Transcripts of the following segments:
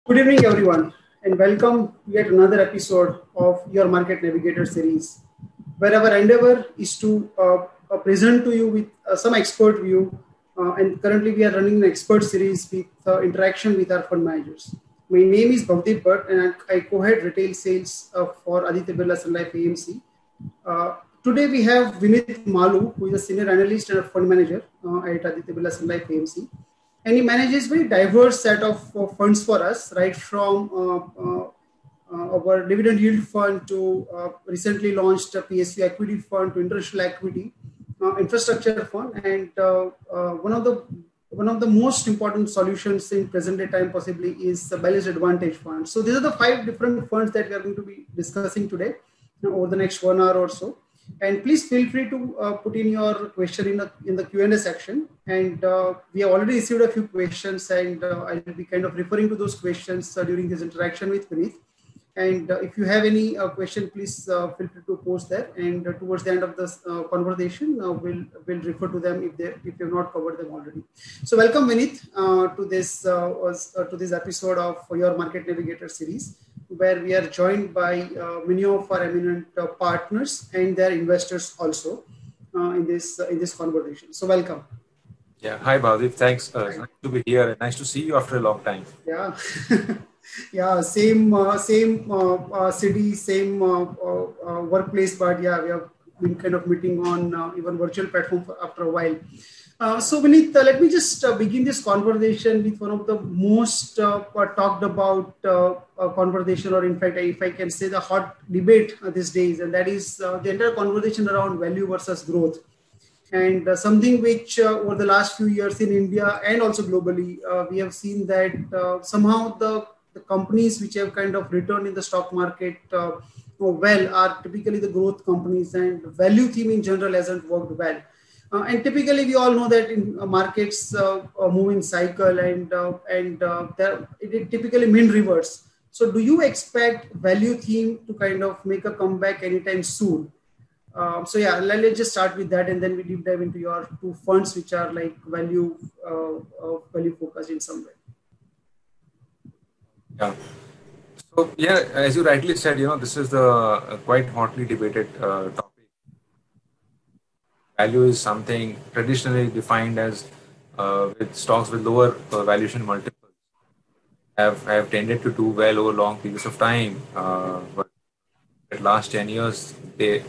Good evening, everyone, and welcome to yet another episode of your Market Navigator series, where our endeavor is to present to you with some expert view. And currently, we are running an expert series with interaction with our fund managers. My name is Bhavdeep Bhatt, and I co-head retail sales for Aditya Birla Sun Life AMC. Today, we have Vinith Malu, who is a senior analyst and a fund manager at Aditya Birla Sun Life AMC, and he manages very diverse set of funds for us, right from our dividend yield fund to recently launched PSU equity fund to international equity, infrastructure fund, and one of the most important solutions in present day time possibly is the balanced advantage fund. So these are the 5 different funds that we are going to be discussing today over the next 1 hour or so. And please feel free to put in your question in the Q&A section. And we have already received a few questions, and I will be kind of referring to those questions during this interaction with Vinith. And if you have any question, please feel free to post there. And towards the end of this conversation, we'll refer to them if you have not covered them already. So welcome, Vinith, to this episode of your Market Navigator series, where we are joined by many of our eminent partners and their investors also in this conversation. So welcome. Yeah, hi Bhavdeep. Thanks. Nice to be here and nice to see you after a long time. Yeah, yeah, same city, same workplace, but yeah, we have been kind of meeting on even virtual platform after a while. So Vinith, let me just begin this conversation with one of the most talked about conversation, or in fact, if I can say, the hot debate these days, and that is the entire conversation around value versus growth. And something which over the last few years in India and also globally, we have seen that somehow the companies which have kind of returned in the stock market well are typically the growth companies, and value theme in general hasn't worked well. And typically, we all know that in markets move in cycle, and it typically mean reverse. So, do you expect value theme to kind of make a comeback anytime soon? So yeah, let's just start with that, and then we deep dive into your 2 funds, which are like value focused in some way. Yeah. So yeah, as you rightly said, this is the quite hotly debated topic. Value is something traditionally defined as with stocks with lower valuation multiples have tended to do well over long periods of time. But at last 10 years, they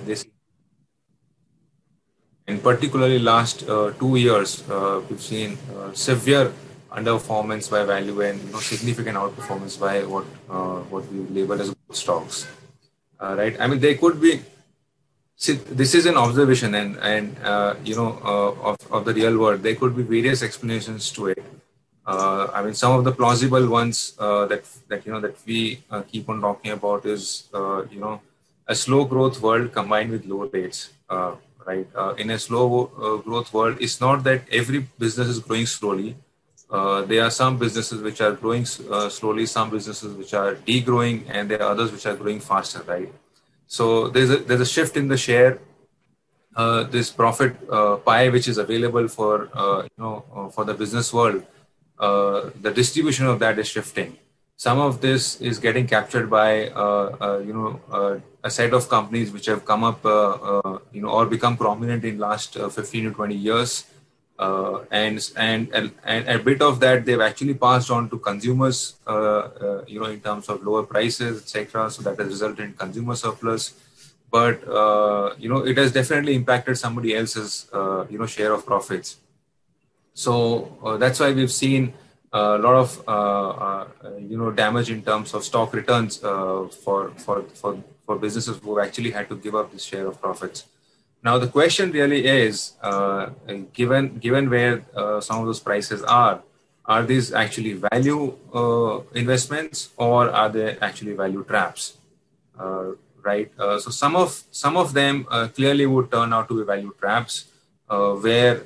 in particularly last 2 years, we've seen severe underperformance by value and significant outperformance by what we label as growth stocks. Right? I mean, they could be. See, this is an observation, and of the real world. There could be various explanations to it. I mean, some of the plausible ones that we keep on talking about is a slow growth world combined with low rates. Right? In a slow growth world, it's not that every business is growing slowly. There are some businesses which are growing slowly, some businesses which are degrowing, and there are others which are growing faster. Right? So there's a shift in the share, this profit pie which is available for the business world. The distribution of that is shifting. Some of this is getting captured by a set of companies which have come up or become prominent in last 15 to 20 years, and a bit of that they've actually passed on to consumers, in terms of lower prices, etc. So that has resulted in consumer surplus. But it has definitely impacted somebody else's share of profits. So that's why we've seen a lot of damage in terms of stock returns for businesses who actually had to give up this share of profits. Now the question really is, given where some of those prices are these actually value investments, or are they actually value traps? Right? So some of them clearly would turn out to be value traps, where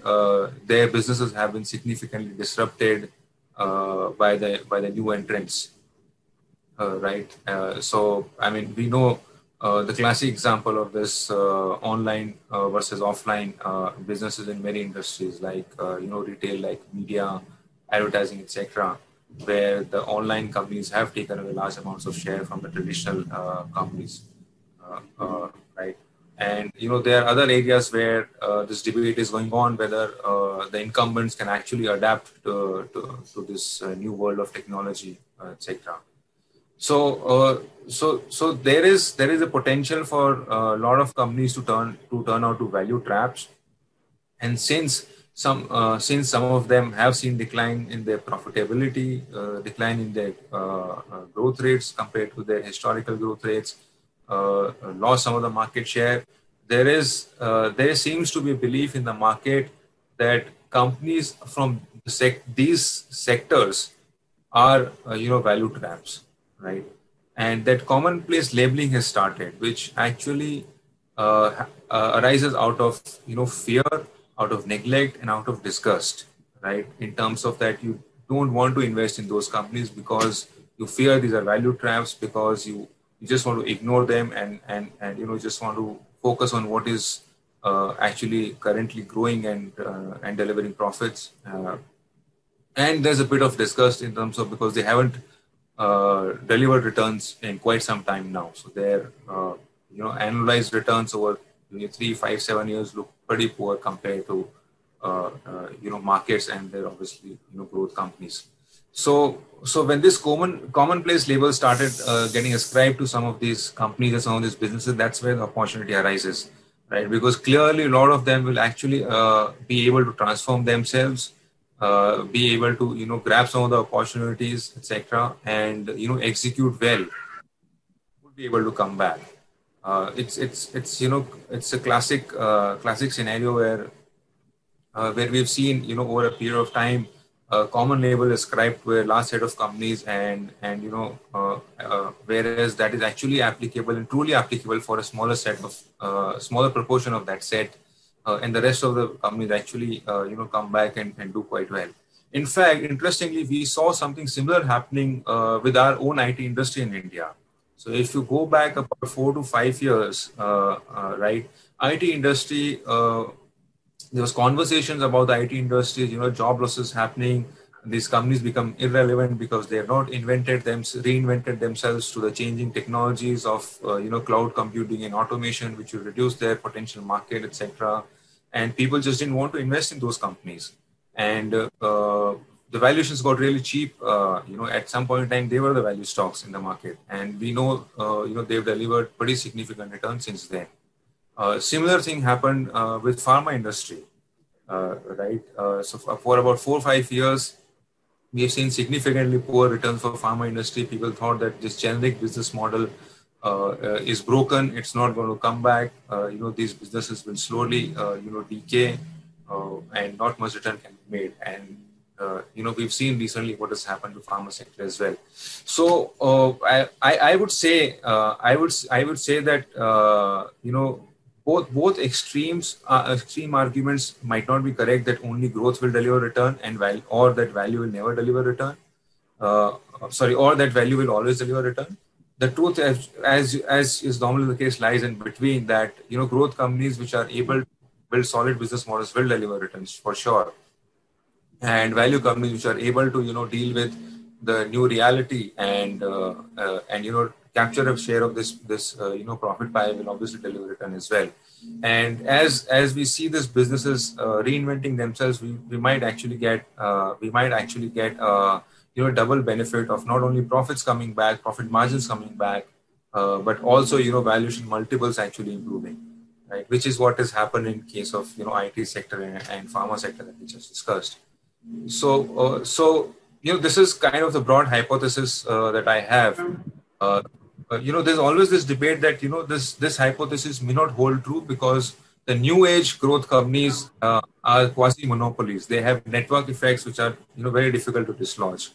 their businesses have been significantly disrupted by the new entrants. Right? So I mean, we know the classic example of this online versus offline businesses in many industries, like retail, like media, advertising, etc. where the online companies have taken away large amounts of share from the traditional companies, right? And there are other areas where this debate is going on, whether the incumbents can actually adapt to this new world of technology, etc. So there is a potential for a lot of companies to turn out to value traps, and since some of them have seen decline in their profitability, decline in their growth rates compared to their historical growth rates, lost some of the market share, there seems to be a belief in the market that companies from these sectors are value traps, right? And that commonplace labeling has started, which actually arises out of fear, out of neglect, and out of disgust, right? In terms of that, you don't want to invest in those companies because you fear these are value traps, because you just want to ignore them, and just want to focus on what is actually currently growing and delivering profits. And there's a bit of disgust in terms of, because they haven't delivered returns in quite some time now. So their annualized returns over 3, 5, 7 years look pretty poor compared to markets, and they're obviously growth companies. So when this commonplace label started getting ascribed to some of these companies and some of these businesses, that's where the opportunity arises, right? Because clearly a lot of them will actually be able to transform themselves, be able to grab some of the opportunities, etc., and execute well, would be able to come back. It's a classic scenario where we've seen over a period of time a common label ascribed to a large set of companies, and whereas that is actually applicable and truly applicable for a smaller proportion of that set, and the rest of the companies actually come back and do quite well. In fact, interestingly, we saw something similar happening with our own IT industry in India. So if you go back about 4 to 5 years, right, IT industry, there was conversations about the IT industry, job losses happening. These companies become irrelevant because they have not reinvented themselves to the changing technologies of cloud computing and automation, which will reduce their potential market, etc. And people just didn't want to invest in those companies, and the valuations got really cheap. At some point in time, they were the value stocks in the market, and we know they've delivered pretty significant returns since then. Similar thing happened with pharma industry, right? So for about 4 or 5 years, we have seen significantly poor returns for pharma industry. People thought that this generic business model is broken; it's not going to come back. These businesses will slowly, decay, and not much return can be made. And we've seen recently what has happened to pharma sector as well. So I would say that both extreme arguments might not be correct, that only growth will deliver return or that value will never deliver return. Or that value will always deliver return. The truth, as is normally the case, lies in between, that growth companies which are able to build solid business models will deliver returns for sure, and value companies which are able to deal with the new reality and capture a share of this profit pie will obviously deliver return as well. And as we see these businesses reinventing themselves, we might actually get double benefit of not only profits coming back, profit margins coming back, but also valuation multiples actually improving, right? Which is what has happened in case of IT sector and pharma sector that we just discussed. So this is kind of the broad hypothesis that I have. There's always this debate that this hypothesis may not hold true, because the new age growth companies are quasi monopolies. They have network effects which are very difficult to dislodge.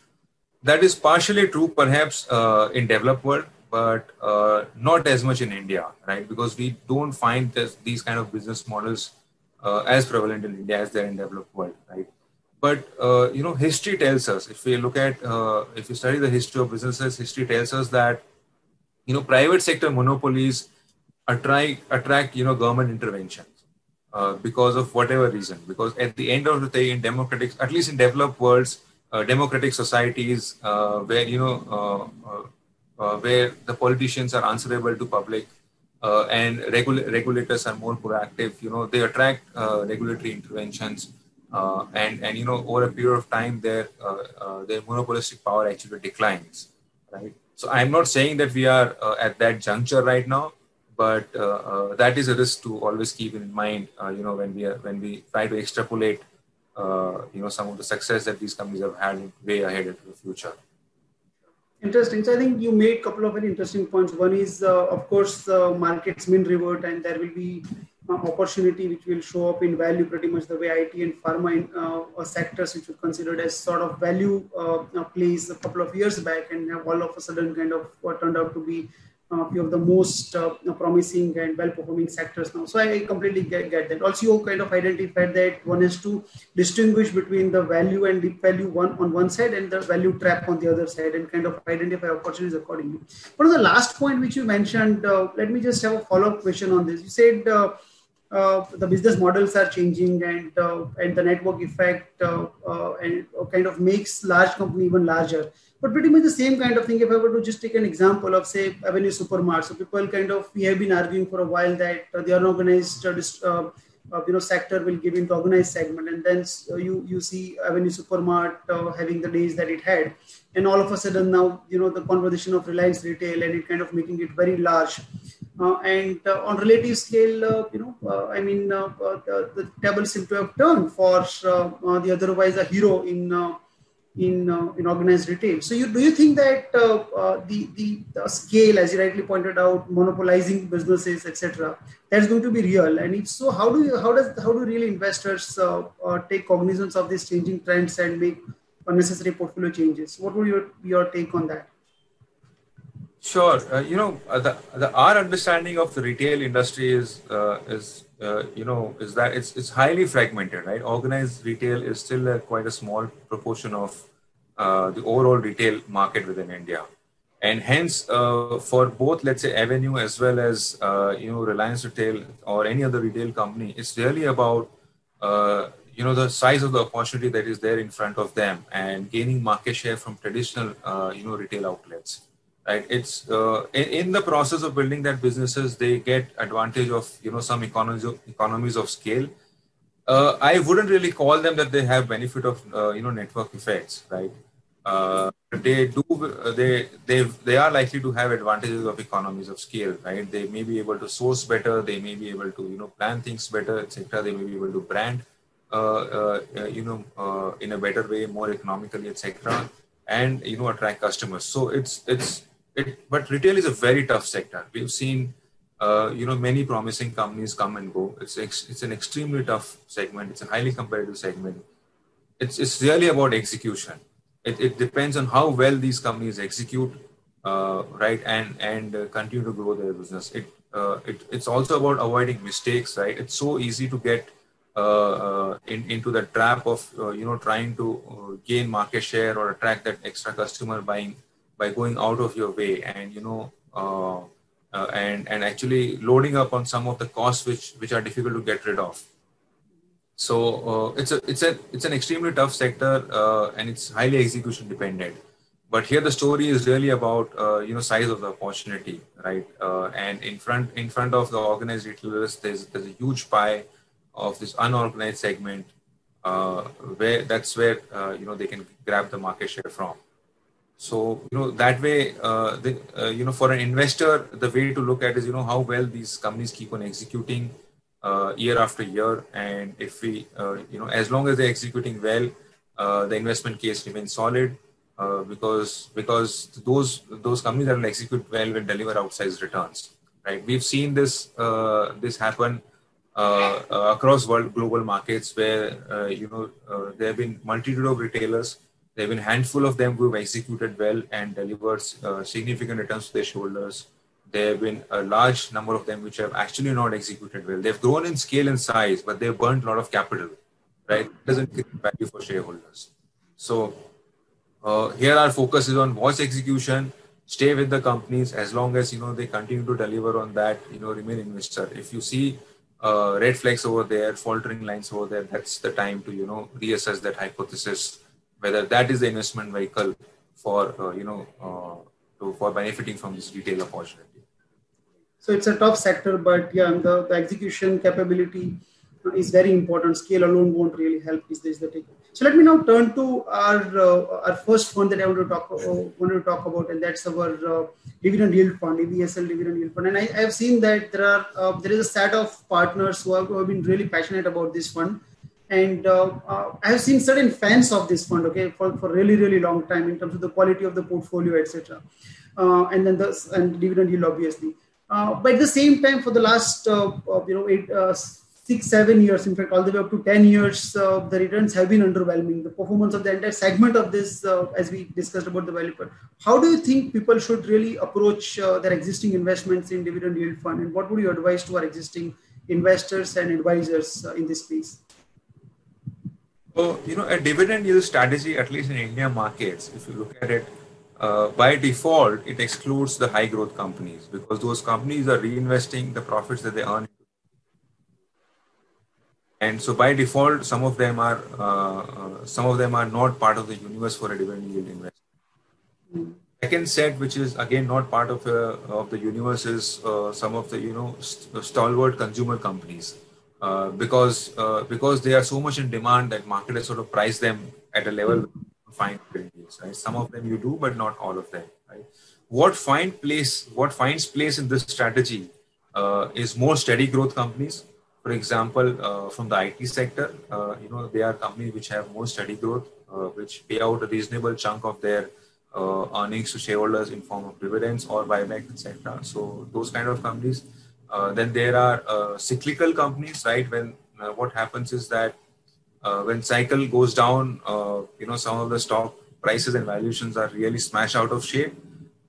That is partially true, perhaps, in developed world, but not as much in India, right? Because we don't find these kind of business models as prevalent in India as they're in developed world, right? But history tells us, if you study the history of businesses, history tells us that private sector monopolies attract government interventions because of whatever reason. Because at the end of the day, in democratic, at least in developed worlds, democratic societies where where the politicians are answerable to public and regulators are more proactive. They attract regulatory interventions, and over a period of time, their monopolistic power actually declines, right? So I'm not saying that we are at that juncture right now, but that is a risk to always keep in mind. When we try to extrapolate, some of the success that these companies have had way ahead into the future. Interesting. So I think you made a couple of very interesting points. One is, of course, markets mean revert, and there will be opportunity which will show up in value pretty much the way IT and pharma sectors which were considered as sort of value plays a couple of years back, and have all of a sudden kind of what turned out to be few of the most promising and well-performing sectors now. So I completely get that. Also, you kind of identified that one is to distinguish between the value and deep value on one side and the value trap on the other side, and kind of identify opportunities accordingly. But on the last point which you mentioned, let me just have a follow-up question on this. You said the business models are changing, and the network effect and kind of makes large company even larger. But pretty much the same kind of thing, if I were to just take an example of, say, Avenue Supermart. So people we have been arguing for a while that the unorganized sector will give into organized segment, and then you see Avenue Supermart having the days that it had, and all of a sudden now the conversation of Reliance Retail, and it kind of making it very large. And on relative scale, the tables seem to have turned for the otherwise a hero in organized retail. So do you think that the scale, as you rightly pointed out, monopolizing businesses, etc., that's going to be real? And if so, how do really investors take cognizance of these changing trends and make unnecessary portfolio changes? What would your take on that? Sure. Our understanding of the retail industry is that it's highly fragmented, right? Organized retail is still quite a small proportion of the overall retail market within India, and hence for both, let's say, Avenue as well as Reliance Retail or any other retail company, it's really about the size of the opportunity that is there in front of them and gaining market share from traditional retail outlets. Right, it's in the process of building that businesses, they get advantage of some economies of scale. I wouldn't really call them that they have benefit of network effects, right? They are likely to have advantages of economies of scale, right? They may be able to source better, they may be able to plan things better, etc. They may be able to brand in a better way, more economically, etc. And attract customers. So but retail is a very tough sector. We've seen, many promising companies come and go. It's an extremely tough segment. It's a highly competitive segment. It's really about execution. It depends on how well these companies execute, right, and continue to grow their business. It's also about avoiding mistakes, right? It's so easy to get into the trap of trying to gain market share or attract that extra customer by going out of your way and and actually loading up on some of the costs which are difficult to get rid of. So it's an extremely tough sector, and it's highly execution dependent. But here the story is really about size of the opportunity, right? And in front of the organized retailers, there's a huge pie of this unorganized segment, where they can grab the market share from. So that way, for an investor, the way to look at is how well these companies keep on executing year after year, and if we as long as they're executing well, the investment case remains solid, because those companies that will execute well will deliver outsized returns, right? We've seen this happen across global markets where there have been multitude of retailers. There have been a handful of them who have executed well and delivered significant returns to their shareholders. There have been a large number of them which have actually not executed well. They've grown in scale and size, but they've burnt a lot of capital, right? It doesn't create value for shareholders. So here our focus is on watch execution, stay with the companies as long as they continue to deliver on that, remain investor. If you see red flags over there, faltering lines over there, that's the time to reassess that hypothesis whether that is the investment vehicle for for benefiting from this retail opportunity. So it's a tough sector, but yeah, the execution capability is very important. Scale alone won't really help. Is this the take? So let me now turn to our first fund that I want to talk about, and that's our dividend yield fund, ABSL dividend yield fund. And I have seen that there is a set of partners who have been really passionate about this fund. And I have seen certain fans of this fund, okay, for really, really long time in terms of the quality of the portfolio, etc. And then and dividend yield, obviously. But at the same time, for the last 6-7 years, in fact, all the way up to 10 years, the returns have been underwhelming. The performance of the entire segment of this, as we discussed about the value part. How do you think people should really approach their existing investments in dividend yield fund, and what would you advise to our existing investors and advisors in this space? So, a dividend yield strategy, at least in India markets, if you look at it, by default, it excludes the high growth companies because those companies are reinvesting the profits that they earn. And so by default, some of them are not part of the universe for a dividend yield investment. Second set, which is again not part of the universe, is some of the stalwart consumer companies. Because they are so much in demand that market has sort of priced them at a level find yields, right? Some of them you do, but not all of them, right? What finds place in this strategy is more steady growth companies. For example, from the IT sector, they are companies which have more steady growth, which pay out a reasonable chunk of their earnings to shareholders in form of dividends or buyback, etc. So those kind of companies. Then there are cyclical companies, right? When what happens is that when cycle goes down, some of the stock prices and valuations are really smashed out of shape,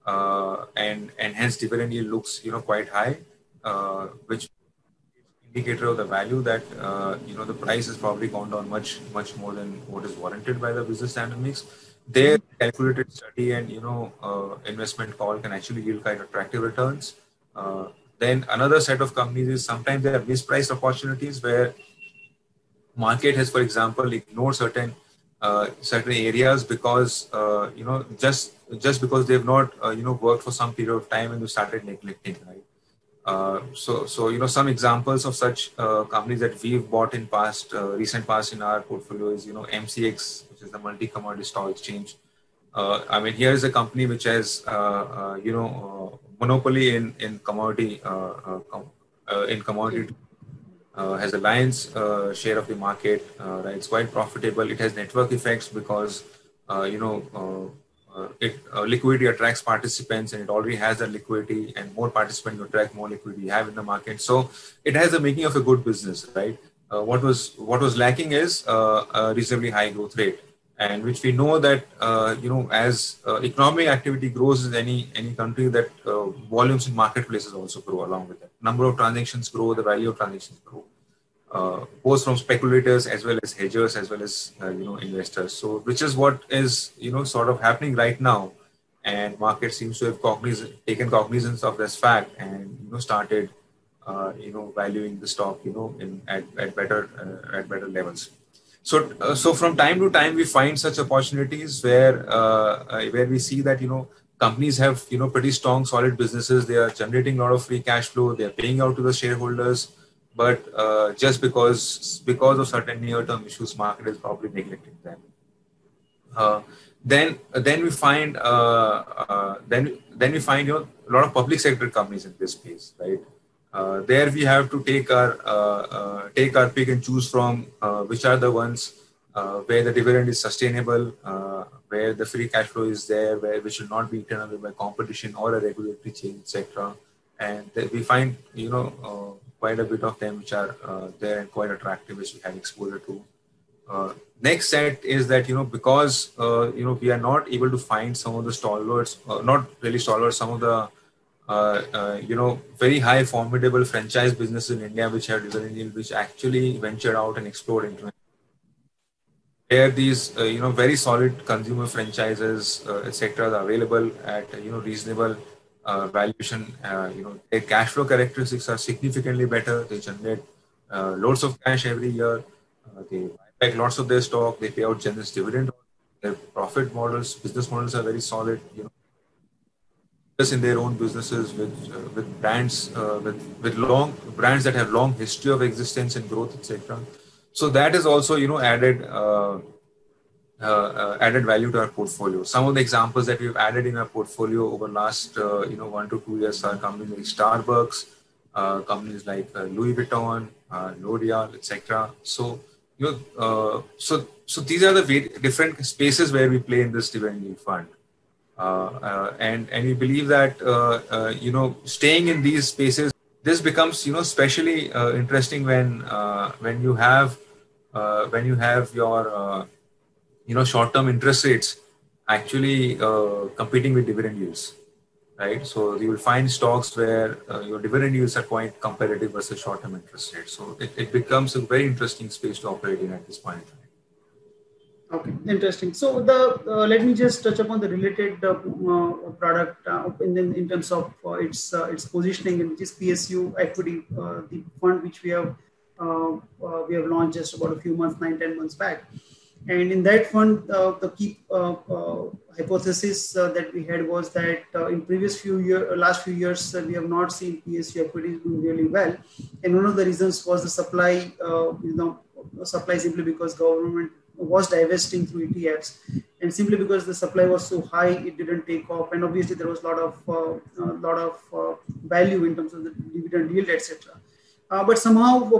and hence dividend yield looks quite high, which indicator of the value that the price has probably gone down much more than what is warranted by the business dynamics. Their calculated study and investment call can actually yield quite attractive returns. Then another set of companies is sometimes there are mispriced opportunities where market has, for example, ignored certain areas because just because they've not worked for some period of time and they started neglecting, right? So some examples of such companies that we've bought in recent past in our portfolio is MCX, which is the Multi Commodity Stock Exchange. I mean, here is a company which has monopoly in commodity has a lion's share of the market. Right, it's quite profitable. It has network effects because liquidity attracts participants, and it already has that liquidity, and more participants you attract, more liquidity you have in the market. So it has the making of a good business, right? What was lacking is a reasonably high growth rate, and which we know that as economic activity grows in any country, that volumes in marketplaces also grow along with it. Number of transactions grow, the value of transactions grow. Both from speculators as well as hedgers as well as investors. So which is what is sort of happening right now, and market seems to have taken cognizance of this fact and started valuing the stock at better levels. So from time to time we find such opportunities where we see that companies have pretty strong solid businesses. They are generating a lot of free cash flow. They are paying out to the shareholders. But just because of certain near-term issues, market is probably neglecting them. Then we find a lot of public sector companies in this space, right? There we have to take our pick and choose from which are the ones where the dividend is sustainable, where the free cash flow is there, where we should not be eaten away by competition or a regulatory change, etc. And we find quite a bit of them which are there and quite attractive, which we have exposure to. Next set is that because we are not able to find some of the stalwarts, not really stalwarts, some of the very high formidable franchise businesses in India which have dividend yield, which actually ventured out and explored into. Where these very solid consumer franchises, etc., are available at reasonable valuation. Their cash flow characteristics are significantly better. They generate loads of cash every year. They buy back lots of their stock. They pay out generous dividend. Their profit models, business models are very solid. You know, in their own businesses with brands with long brands that have long history of existence and growth, etc. So that is also added value to our portfolio. Some of the examples that we've added in our portfolio over last 1 to 2 years are companies like Starbucks, companies like Louis Vuitton, L'Oreal, etc. So so these are the different spaces where we play in this dividend yield fund. And we believe that staying in these spaces, this becomes especially interesting when you have your short-term interest rates actually competing with dividend yields, right? So you will find stocks where your dividend yields are quite competitive versus short-term interest rates. So it becomes a very interesting space to operate in at this point in time. Okay, interesting. So the let me just touch upon the related product in terms of its positioning, which is PSU equity, the fund which we have launched just about a few months, 9-10 months back. And in that fund, the key hypothesis that we had was that in last few years, we have not seen PSU equities doing really well. And one of the reasons was the supply, supply simply because government was divesting through ETFs, and simply because the supply was so high, it didn't take off. And obviously, there was a lot of value in terms of the dividend yield, etc. But somehow,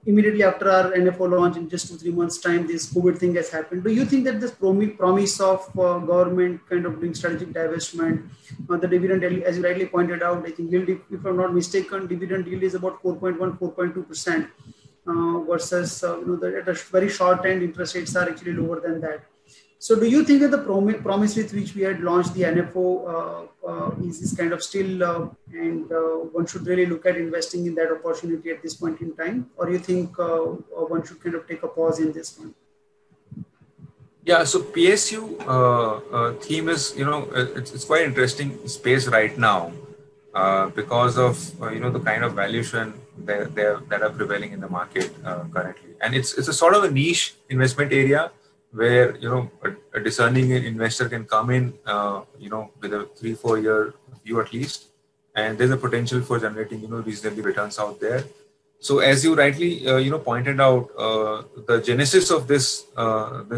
immediately after our NFO launch, in just 2-3 months' time, this COVID thing has happened. Do you think that this promise of government kind of doing strategic divestment, the dividend, as you rightly pointed out, I think yield, if I'm not mistaken, dividend yield is about 4.1, 4.2%, versus at a very short end, interest rates are actually lower than that. So do you think that the promise with which we had launched the NFO is kind of still, and one should really look at investing in that opportunity at this point in time? Or you think one should kind of take a pause in this one? Yeah, so PSU theme is, it's quite interesting space right now because of, the kind of valuation that are prevailing in the market currently. And it's a sort of a niche investment area where a discerning investor can come in with a 3-4 year view at least, and there's a potential for generating reasonably returns out there. So as you rightly pointed out, the genesis of this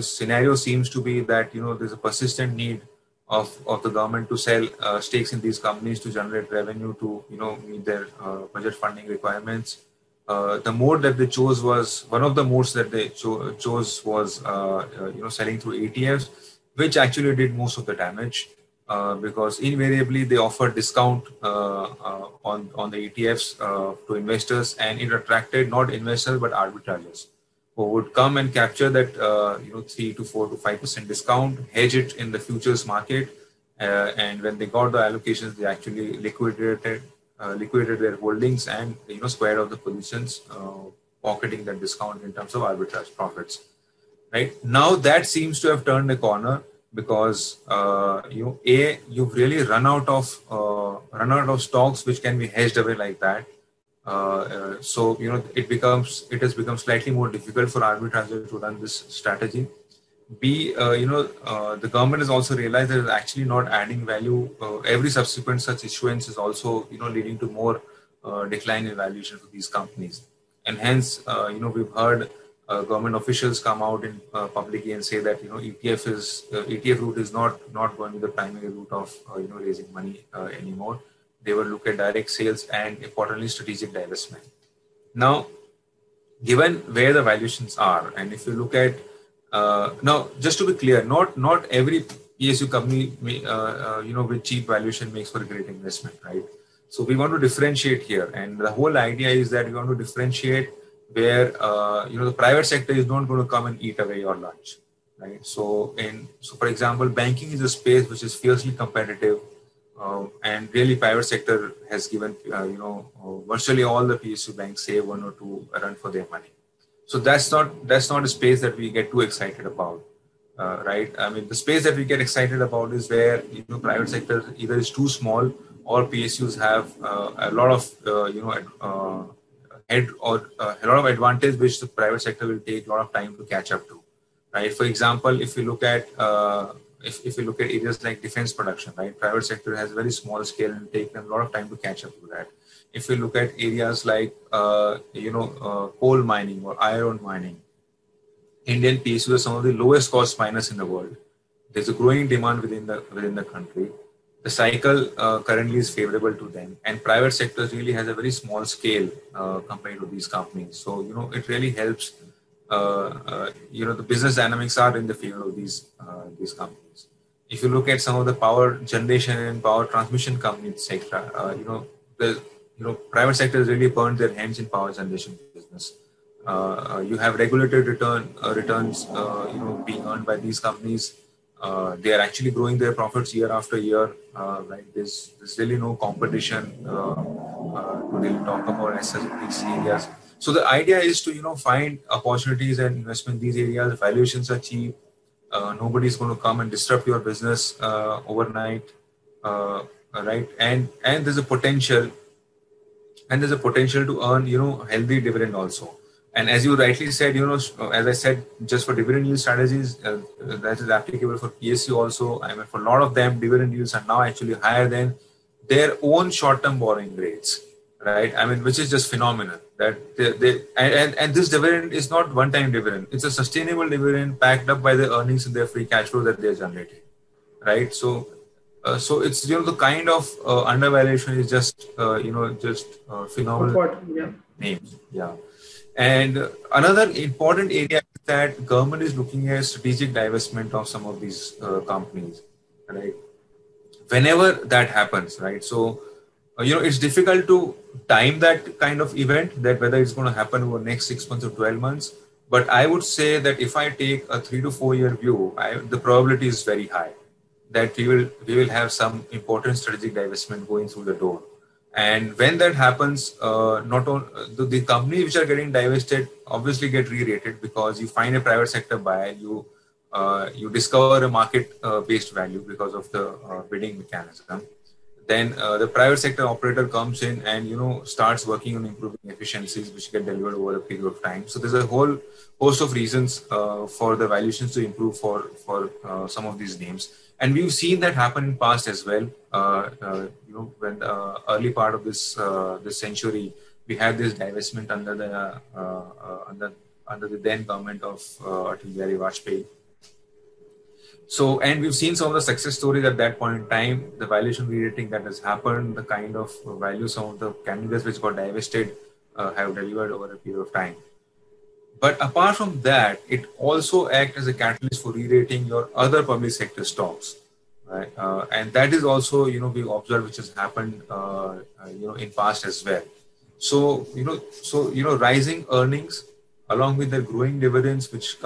scenario seems to be that there's a persistent need of the government to sell stakes in these companies to generate revenue to meet their budget funding requirements. The mode that they chose was one of the modes that they chose was selling through ETFs, which actually did most of the damage because invariably they offered discount on the ETFs to investors, and it attracted not investors but arbitrageurs who would come and capture that 3 to 4 to 5% discount, hedge it in the futures market, and when they got the allocations, they actually liquidated their holdings and squared off the positions, pocketing that discount in terms of arbitrage profits. Right now, that seems to have turned a corner because you've really run out of stocks which can be hedged away like that. So it has become slightly more difficult for arbitrageurs to run this strategy. The government has also realized that it's actually not adding value. Every subsequent such issuance is also leading to more decline in valuation for these companies, and hence we've heard government officials come out in publicly and say that ETF route is not going to be the primary route of raising money anymore. They will look at direct sales and, importantly, strategic divestment. Now, given where the valuations are, and if you look at now, just to be clear, not every PSU company with cheap valuation makes for a great investment, right? So we want to differentiate here, and the whole idea is that we want to differentiate where the private sector is not going to come and eat away your lunch, right? So for example, banking is a space which is fiercely competitive, and really private sector has given virtually all the PSU banks save 1 or 2 run for their money. So that's not a space that we get too excited about, right? I mean, the space that we get excited about is where private sector either is too small or PSUs have a lot of advantage which the private sector will take a lot of time to catch up to, right? For example, if you look at if you look at areas like defense production, right, private sector has very small scale and take them a lot of time to catch up to that. If you look at areas like coal mining or iron mining, Indian PSUs are some of the lowest cost miners in the world. There's a growing demand within the country. The cycle currently is favorable to them, and private sector really has a very small scale compared to these companies. So it really helps. The business dynamics are in the favor of these companies. If you look at some of the power generation and power transmission companies, etc., the private sector has really burned their hands in power generation business. You have regulated returns, being earned by these companies. They are actually growing their profits year after year. Right? There's really no competition to really talk about as such these areas. So the idea is to find opportunities and investment in these areas. Valuations are cheap. Nobody's going to come and disrupt your business overnight, right? And there's a potential. And there's a potential to earn healthy dividend also. And as you rightly said, as I said, just for dividend yield strategies, that is applicable for PSU also. I mean, for a lot of them, dividend yields are now actually higher than their own short-term borrowing rates, right? I mean, which is just phenomenal. That and this dividend is not one-time dividend; it's a sustainable dividend backed up by the earnings and their free cash flow that they're generating, right? So it's the kind of undervaluation is just phenomenal. Names, yeah. And another important area is that government is looking at strategic divestment of some of these companies, right? Whenever that happens, right? So, it's difficult to time that kind of event, that whether it's going to happen over the next 6 months or 12 months. But I would say that if I take a 3 to 4 year view, the probability is very high that we will have some important strategic divestment going through the door. And when that happens, not only the companies which are getting divested obviously get re-rated, because you find a private sector buyer, you discover a market-based value because of the bidding mechanism. Then the private sector operator comes in and starts working on improving efficiencies, which get delivered over a period of time. So there's a whole host of reasons for the valuations to improve for some of these names. And we've seen that happen in past as well. When the early part of this century, we had this divestment under the then government of Atal Bihari Vajpayee. So, and we've seen some of the success stories at that point in time, the valuation re-rating that has happened, the kind of value some of the candidates which got divested have delivered over a period of time. But apart from that, it also acts as a catalyst for re-rating your other public sector stocks, right? And that is also, being observed, which has happened, in past as well. So, rising earnings along with the growing dividends, which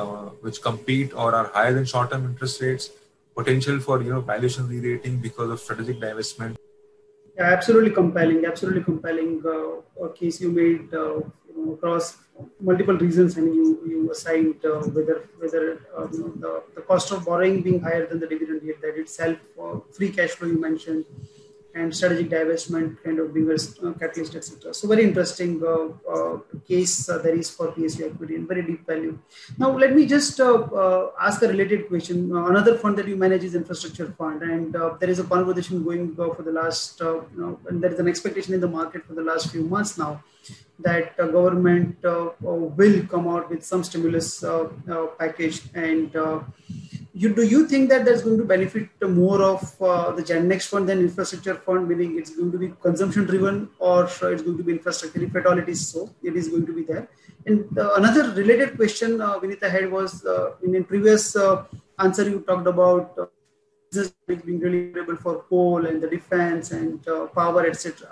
compete or are higher than short-term interest rates, potential for, valuation re-rating because of strategic divestment. Yeah, absolutely compelling case you made across multiple reasons, and you assigned whether the cost of borrowing being higher than the dividend yield, that itself, free cash flow you mentioned, and strategic divestment kind of being a catalyst, etc. So very interesting case there is for PSU equity and very deep value. Now let me just ask a related question. Another fund that you manage is infrastructure fund, and there is a conversation going for the last, and there is an expectation in the market for the last few months now that government will come out with some stimulus package, and do you think that that's going to benefit more of the GenNext fund than infrastructure fund, meaning it's going to be consumption driven, or it's going to be infrastructure? If at all it is so, it is going to be there. And another related question Vinita had was, in previous answer you talked about business being really available for coal and the defense and power, etc.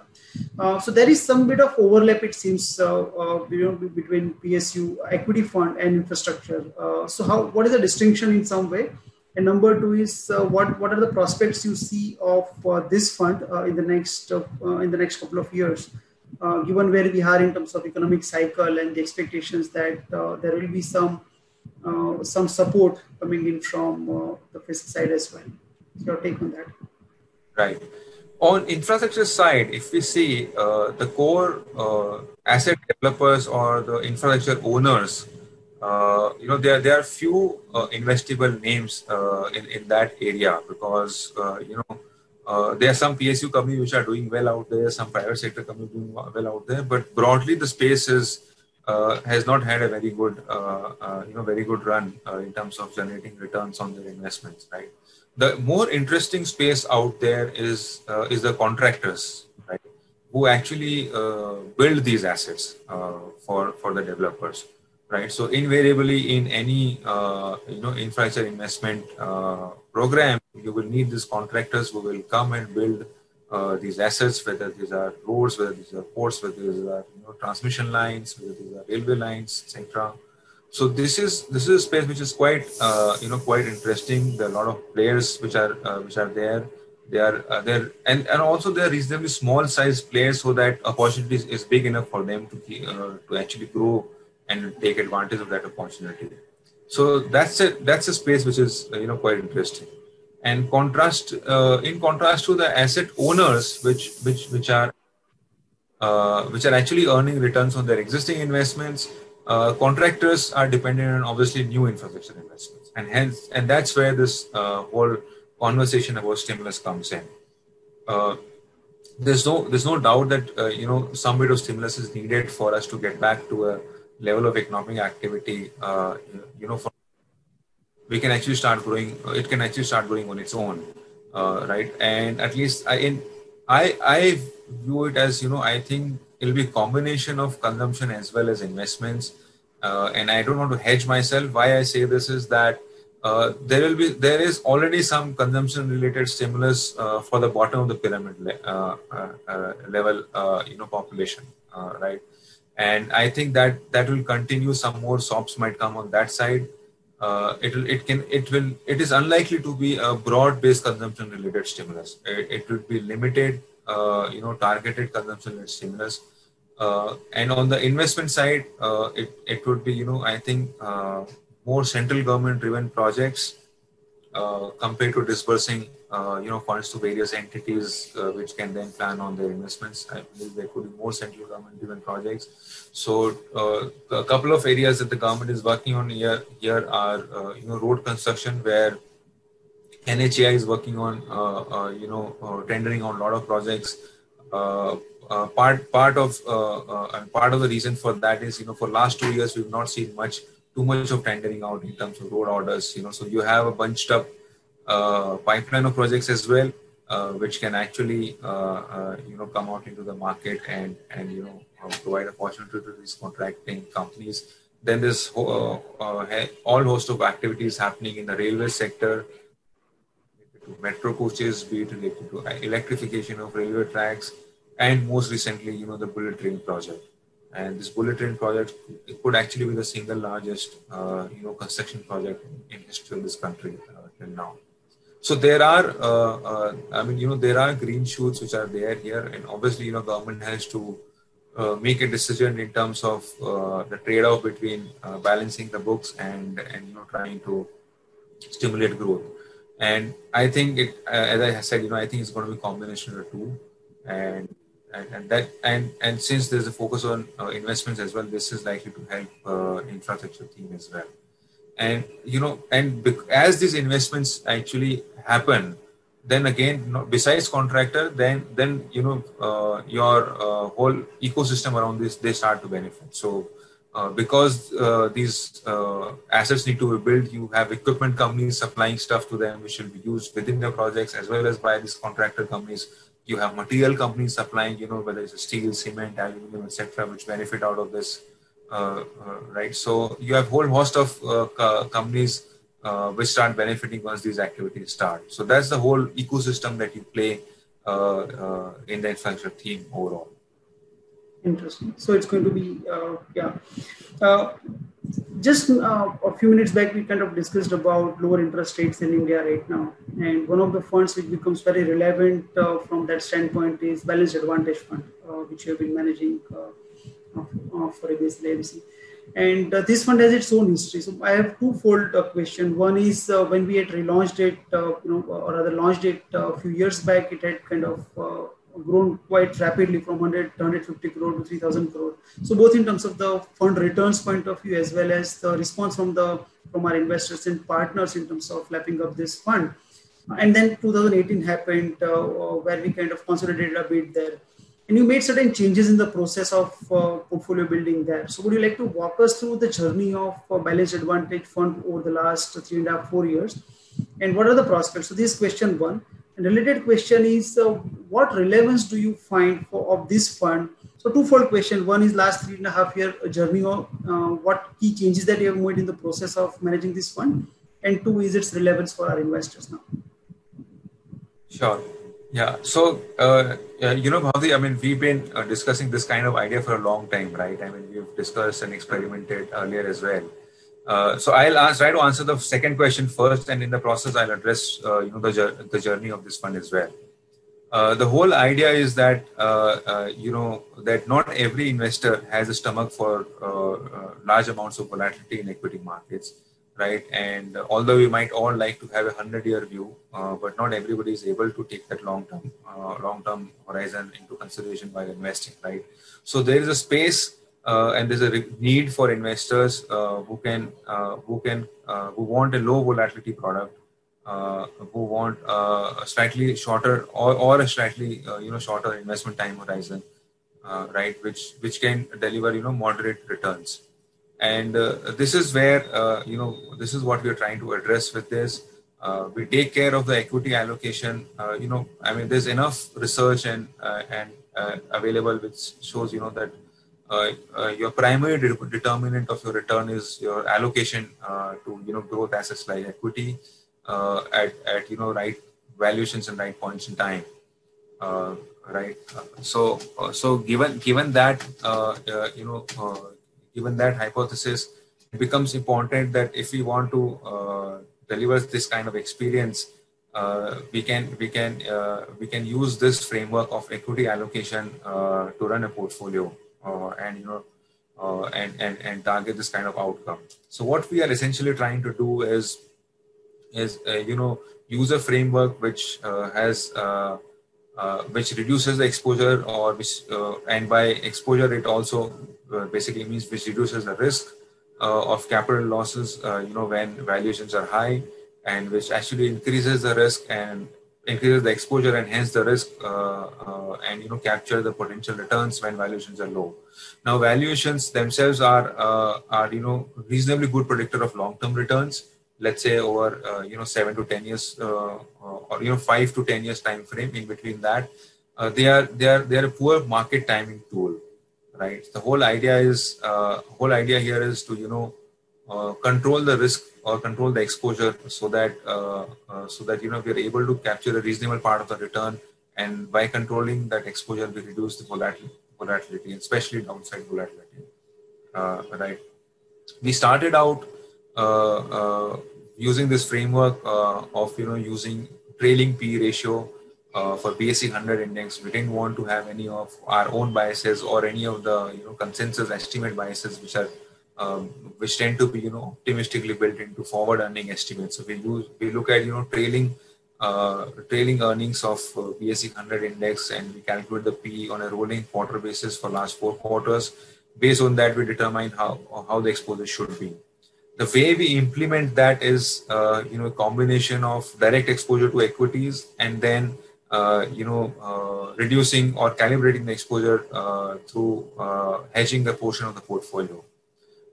So there is some bit of overlap, it seems, between PSU equity fund and infrastructure. So what is the distinction in some way? And number two is what are the prospects you see of this fund in the next couple of years, given where we are in terms of economic cycle and the expectations that there will be some support coming in from the fiscal side as well. Your take on that? Right. On infrastructure side, if we see the core asset developers or the infrastructure owners, there are few investable names in that area because there are some PSU companies which are doing well out there, some private sector companies doing well out there, but broadly the space has not had a very good run in terms of generating returns on their investments. Right. The more interesting space out there is the contractors, right, who actually build these assets for the developers, right? So invariably in any infrastructure investment program, you will need these contractors who will come and build these assets, whether these are roads, whether these are ports, whether these are transmission lines, whether these are railway lines, etc. So this is a space which is quite interesting. There are a lot of players which are there. They are there, and also they are reasonably small size players, so that opportunity is big enough for them to actually grow and take advantage of that opportunity. So that's a space which is quite interesting. And in contrast to the asset owners, which are actually earning returns on their existing investments, contractors are dependent on obviously new infrastructure investments, and that's where this whole conversation about stimulus comes in. Uh, there's no doubt that some bit of stimulus is needed for us to get back to a level of economic activity. For we can actually start growing. It can actually start growing on its own, right? And at least I view it as I think it'll be a combination of consumption as well as investments. And I don't want to hedge myself. Why I say this is that there is already some consumption related stimulus for the bottom of the pyramid level population, right? And I think that will continue. Some more SOPs might come on that side. It is unlikely to be a broad based consumption related stimulus. It will be limited, targeted consumption related stimulus. And on the investment side, it would be, I think, more central government driven projects compared to disbursing, funds to various entities which can then plan on their investments. I believe there could be more central government driven projects. So a couple of areas that the government is working on here are, road construction, where NHAI is working on, tendering on a lot of projects. Part of the reason for that is, for last 2 years we've not seen too much of tendering out in terms of road orders. So you have a bunched up pipeline of projects as well, which can actually come out into the market and provide opportunity to these contracting companies. Then there's all host of activities happening in the railway sector, to metro coaches, be it related to electrification of railway tracks, and most recently, the bullet train project. And this bullet train project, it could actually be the single largest, construction project in history of this country till now. So there are, there are green shoots which are there here, and obviously, government has to make a decision in terms of the trade-off between balancing the books and trying to stimulate growth. And I think as I said, I think it's going to be a combination of the two, and since there's a focus on investments as well, this is likely to help infrastructure theme as well. And as these investments actually happen, then again, besides contractor, then your whole ecosystem around this, they start to benefit. So because these assets need to be built, you have equipment companies supplying stuff to them which will be used within the projects as well as by these contractor companies. You have material companies supplying, whether it's steel, cement, aluminum, etc., which benefit out of this, right? So you have a whole host of companies which start benefiting once these activities start. So that's the whole ecosystem that you play in the infrastructure theme overall. Interesting. So it's going to be, just a few minutes back, we kind of discussed about lower interest rates in India right now. And one of the funds which becomes very relevant from that standpoint is Balanced Advantage Fund, which you have been managing for ABC. And this fund has its own history. So I have twofold question. One is when we had relaunched it, or rather launched it a few years back, it had kind of grown quite rapidly from 150 crore to 3,000 crore. So both in terms of the fund returns point of view, as well as the response from our investors and partners in terms of lapping up this fund. And then 2018 happened, where we kind of consolidated a bit there. And you made certain changes in the process of portfolio building there. So would you like to walk us through the journey of Balanced Advantage Fund over the last 3.5, 4 years? And what are the prospects? So this is question one. And related question is, what relevance do you find of this fund? So twofold question. One is last 3.5 year journey of what key changes that you have made in the process of managing this fund. And two is its relevance for our investors now. Sure. Yeah. So, Bhavdi, I mean, we've been discussing this kind of idea for a long time, right? I mean, we've discussed and experimented earlier as well. So I'll try to answer the second question first, and in the process, I'll address, the journey of this fund as well. The whole idea is that, that not every investor has a stomach for large amounts of volatility in equity markets. Right, and although we might all like to have a 100-year view, but not everybody is able to take that long-term horizon into consideration while investing. Right, so there is a space and there's a need for investors who want a low volatility product, who want a slightly shorter or a slightly shorter investment time horizon, right, which can deliver moderate returns. And this is where, this is what we are trying to address with this. We take care of the equity allocation. There's enough research and available which shows, that your primary determinant of your return is your allocation to, growth assets like equity at right valuations and right points in time. Right. So given that, given that hypothesis, it becomes important that if we want to deliver this kind of experience, we can use this framework of equity allocation to run a portfolio and target this kind of outcome. So what we are essentially trying to do is use a framework which which reduces the exposure, or which and by exposure it also basically means which reduces the risk of capital losses when valuations are high, and which actually increases the risk and increases the exposure and hence the risk and capture the potential returns when valuations are low. Now valuations themselves are reasonably good predictor of long-term returns. Let's say over 7 to 10 years or 5 to 10 years time frame. In between that, they are a poor market timing tool, right? The whole idea here is to control the risk or control the exposure so that we are able to capture a reasonable part of the return, and by controlling that exposure we reduce the volatility, especially downside volatility. Right? We started out using this framework of using trailing P ratio for BSE 100 index. We didn't want to have any of our own biases or any of the consensus estimate biases which tend to be optimistically built into forward earning estimates. So we look at trailing earnings of BSE 100 index, and we calculate the P on a rolling quarter basis for last 4 quarters. Based on that, we determine how the exposure should be. The way we implement that is, a combination of direct exposure to equities and then, reducing or calibrating the exposure through hedging the portion of the portfolio.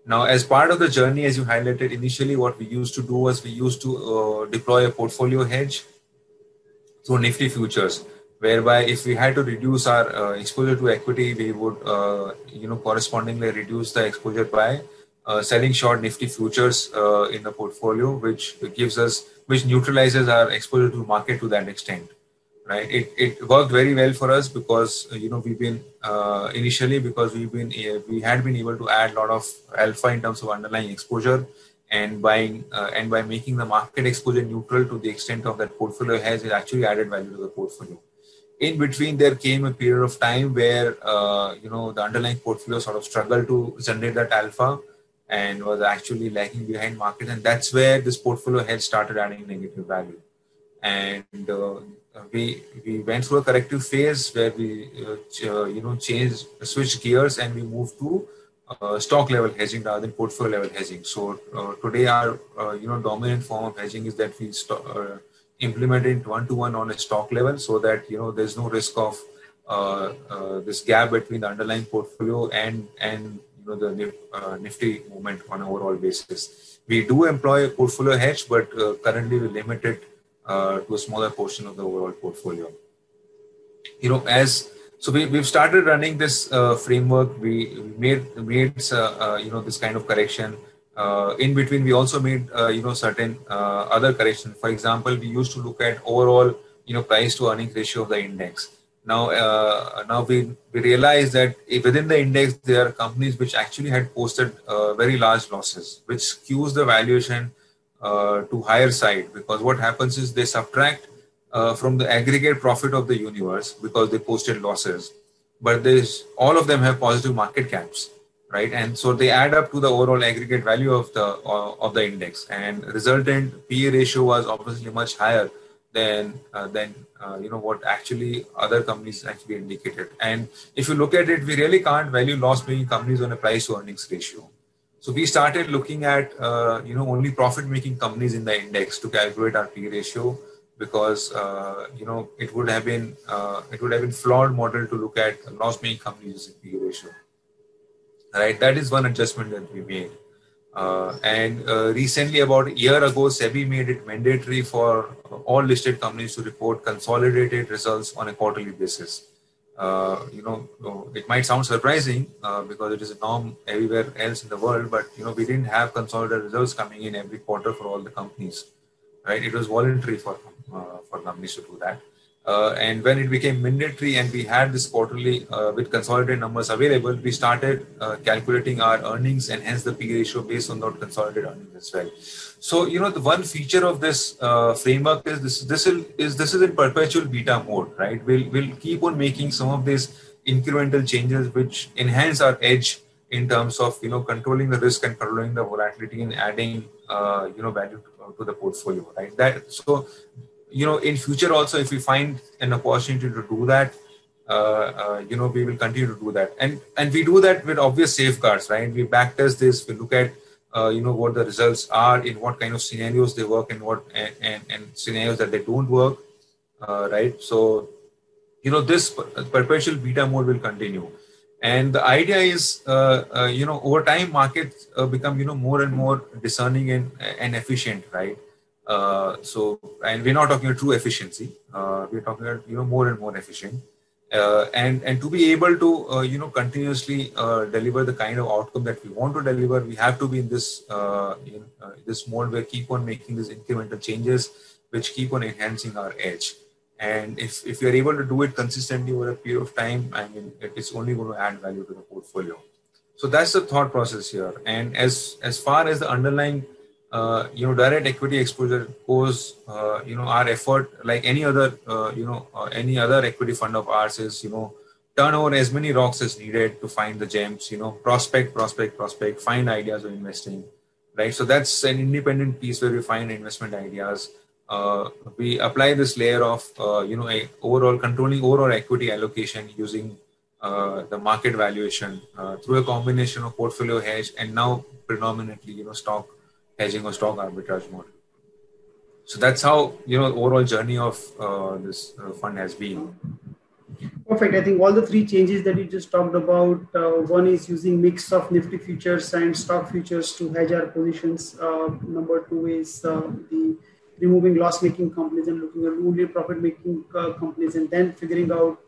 Now, as part of the journey, as you highlighted initially, what we used to do was we used to deploy a portfolio hedge through Nifty futures, whereby if we had to reduce our exposure to equity, we would, correspondingly reduce the exposure by selling short Nifty futures in the portfolio, which neutralizes our exposure to market to that extent, right? It worked very well for us because we've been initially we had been able to add a lot of alpha in terms of underlying exposure, and by making the market exposure neutral to the extent of that portfolio hedge, it actually added value to the portfolio. In between, there came a period of time where the underlying portfolio sort of struggled to generate that alpha and was actually lagging behind market, and that's where this portfolio hedge started adding negative value. and we went through a corrective phase where we switched gears, and we moved to stock level hedging rather than portfolio level hedging. So today our dominant form of hedging is that we implement it 1-to-1 on a stock level, so that there's no risk of this gap between the underlying portfolio and the Nifty movement on an overall basis. We do employ a portfolio hedge, but currently we limit it to a smaller portion of the overall portfolio. We've started running this framework. We made this kind of correction. In between, we also made certain other corrections. For example, we used to look at overall price to earnings ratio of the index. Now we realize that within the index there are companies which actually had posted very large losses, which skews the valuation to higher side, because what happens is they subtract from the aggregate profit of the universe because they posted losses, but all of them have positive market caps, right? And so they add up to the overall aggregate value of the index, and resultant PE ratio was obviously much higher than what actually other companies actually indicated. And if you look at it, we really can't value loss-making companies on a price to earnings ratio. So we started looking at only profit-making companies in the index to calculate our PE ratio, because it would have been flawed model to look at loss-making companies using PE ratio. Right, that is one adjustment that we made. And recently, about a year ago, SEBI made it mandatory for all listed companies to report consolidated results on a quarterly basis. It might sound surprising because it is a norm everywhere else in the world, but we didn't have consolidated results coming in every quarter for all the companies, right? It was voluntary for companies to do that. And when it became mandatory and we had this quarterly with consolidated numbers available, we started calculating our earnings and hence the PE ratio based on that consolidated earnings as well. So, the one feature of this framework is this is in perpetual beta mode, right? We'll keep on making some of these incremental changes which enhance our edge in terms of controlling the risk and controlling the volatility and adding value to the portfolio, right? In future also, if we find an opportunity to do that, we will continue to do that. And we do that with obvious safeguards, right? We backtest this, we look at, what the results are, in what kind of scenarios they work, and and scenarios that they don't work, right? So, this perpetual beta mode will continue. And the idea is, over time, markets become, more and more discerning and efficient, right? And we're not talking about true efficiency. We're talking about more and more efficient, and to be able to continuously deliver the kind of outcome that we want to deliver, we have to be in this this mode where keep on making these incremental changes, which keep on enhancing our edge. And if you're able to do it consistently over a period of time, I mean, it's only going to add value to the portfolio. So that's the thought process here. And as far as the underlying direct equity exposure goes, our effort, like any other, any other equity fund of ours, is, turn over as many rocks as needed to find the gems, prospect, find ideas of investing, right? So that's an independent piece where we find investment ideas. We apply this layer of, controlling overall equity allocation using the market valuation through a combination of portfolio hedge and now predominantly, stock hedging or stock arbitrage model. So that's how, overall journey of this fund has been. Perfect. I think all the three changes that you just talked about, one is using mix of Nifty futures and stock futures to hedge our positions. Number two is the removing loss-making companies and looking at only profit-making companies, and then figuring out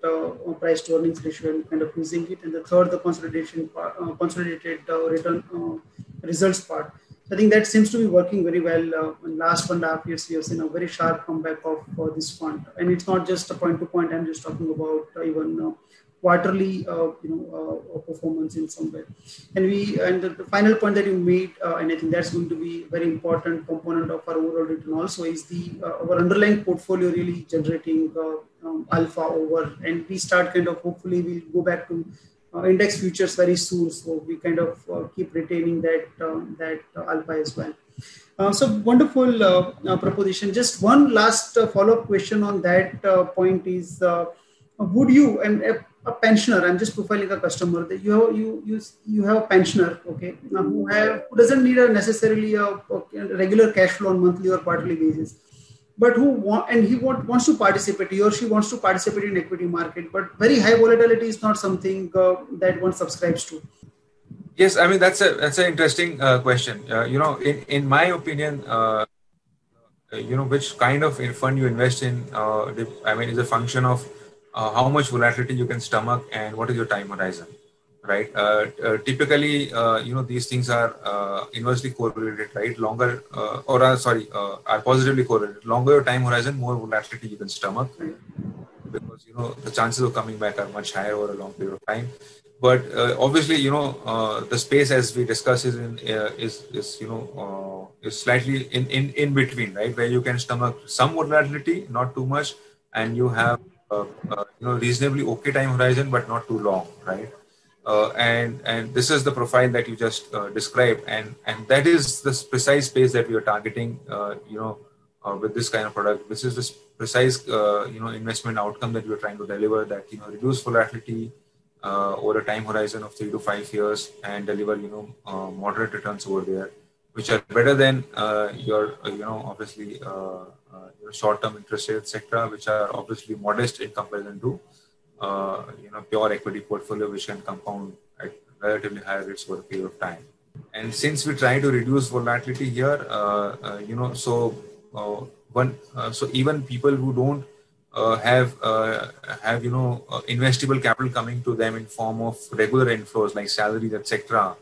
price to earnings ratio and kind of using it. And the third, the consolidated return results part. I think that seems to be working very well. In last 1.5 years, we have seen a very sharp comeback of this fund, and it's not just a point-to-point. I'm just talking about even quarterly, performance in some way. And the final point that you made, and I think that's going to be a very important component of our overall return also, is our underlying portfolio really generating alpha over, and we start kind of, hopefully we'll go back to index futures very soon. So we kind of keep retaining that alpha as well. So wonderful proposition. Just one last follow-up question on that point is: would you and a pensioner? I'm just profiling a customer that you have a pensioner, okay, who doesn't need a necessarily a regular cash flow on monthly or quarterly basis, but wants to participate. He or she wants to participate in equity market, but very high volatility is not something that one subscribes to. Yes, I mean that's an interesting question. In my opinion, which kind of fund you invest in, I mean, is a function of how much volatility you can stomach and what is your time horizon, right? Typically, these things are inversely correlated, right? Are positively correlated. Longer your time horizon, more volatility you can stomach, because the chances of coming back are much higher over a long period of time. But obviously, the space, as we discussed, is slightly in between, right? Where you can stomach some volatility, not too much, and you have reasonably okay time horizon, but not too long, right? And this is the profile that you just described, and that is the precise space that we are targeting. With this kind of product, this is the precise investment outcome that we are trying to deliver. That reduce volatility over a time horizon of 3 to 5 years, and deliver moderate returns over there, which are better than your obviously your short-term interest rates, etc., which are obviously modest in comparison to pure equity portfolio, which can compound at relatively higher rates over a period of time. And since we try to reduce volatility here, so even people who don't have investable capital coming to them in form of regular inflows like salaries, etc.,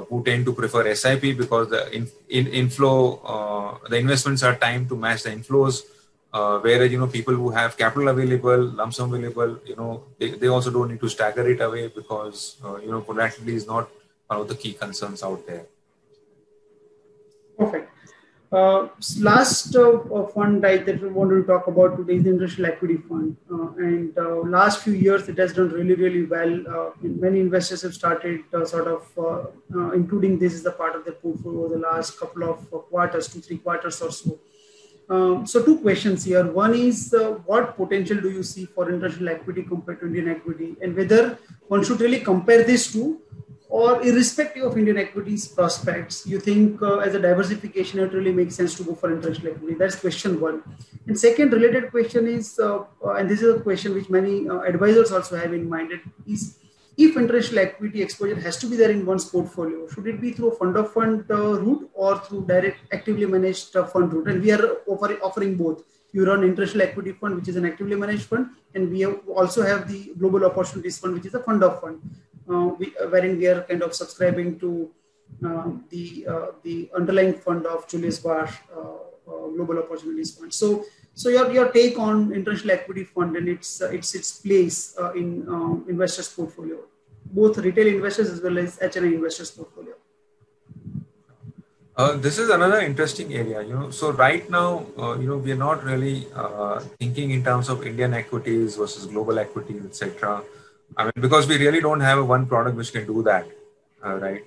who tend to prefer SIP, because the inflow, the investments are timed to match the inflows. Whereas people who have capital available, lump sum available, they also don't need to stagger it away, because volatility is not one of the key concerns out there. Perfect. Last fund type that we wanted to talk about today is the International Equity Fund. And last few years, it has done really, really well. Many investors have started including this as a part of their portfolio over the last couple of quarters, 2-3 quarters or so. So two questions here. One is, what potential do you see for international equity compared to Indian equity, and whether one should really compare these two, or irrespective of Indian equities prospects, you think as a diversification, it really makes sense to go for international equity? That's question one. And second related question is, and this is a question which many advisors also have in mind, is if international equity exposure has to be there in one's portfolio, should it be through a fund of fund route or through direct actively managed fund route? And we are offering both. You run international equity fund, which is an actively managed fund, and we also have the global opportunities fund, which is a fund of fund, wherein we are kind of subscribing to the underlying fund of Julius Baer Global Opportunities Fund. So your take on international equity fund and its place in investors' portfolio, both retail investors as well as HNI investors' portfolio. This is another interesting area. So right now, we are not really thinking in terms of Indian equities versus global equities, etc. I mean, because we really don't have one product which can do that, right?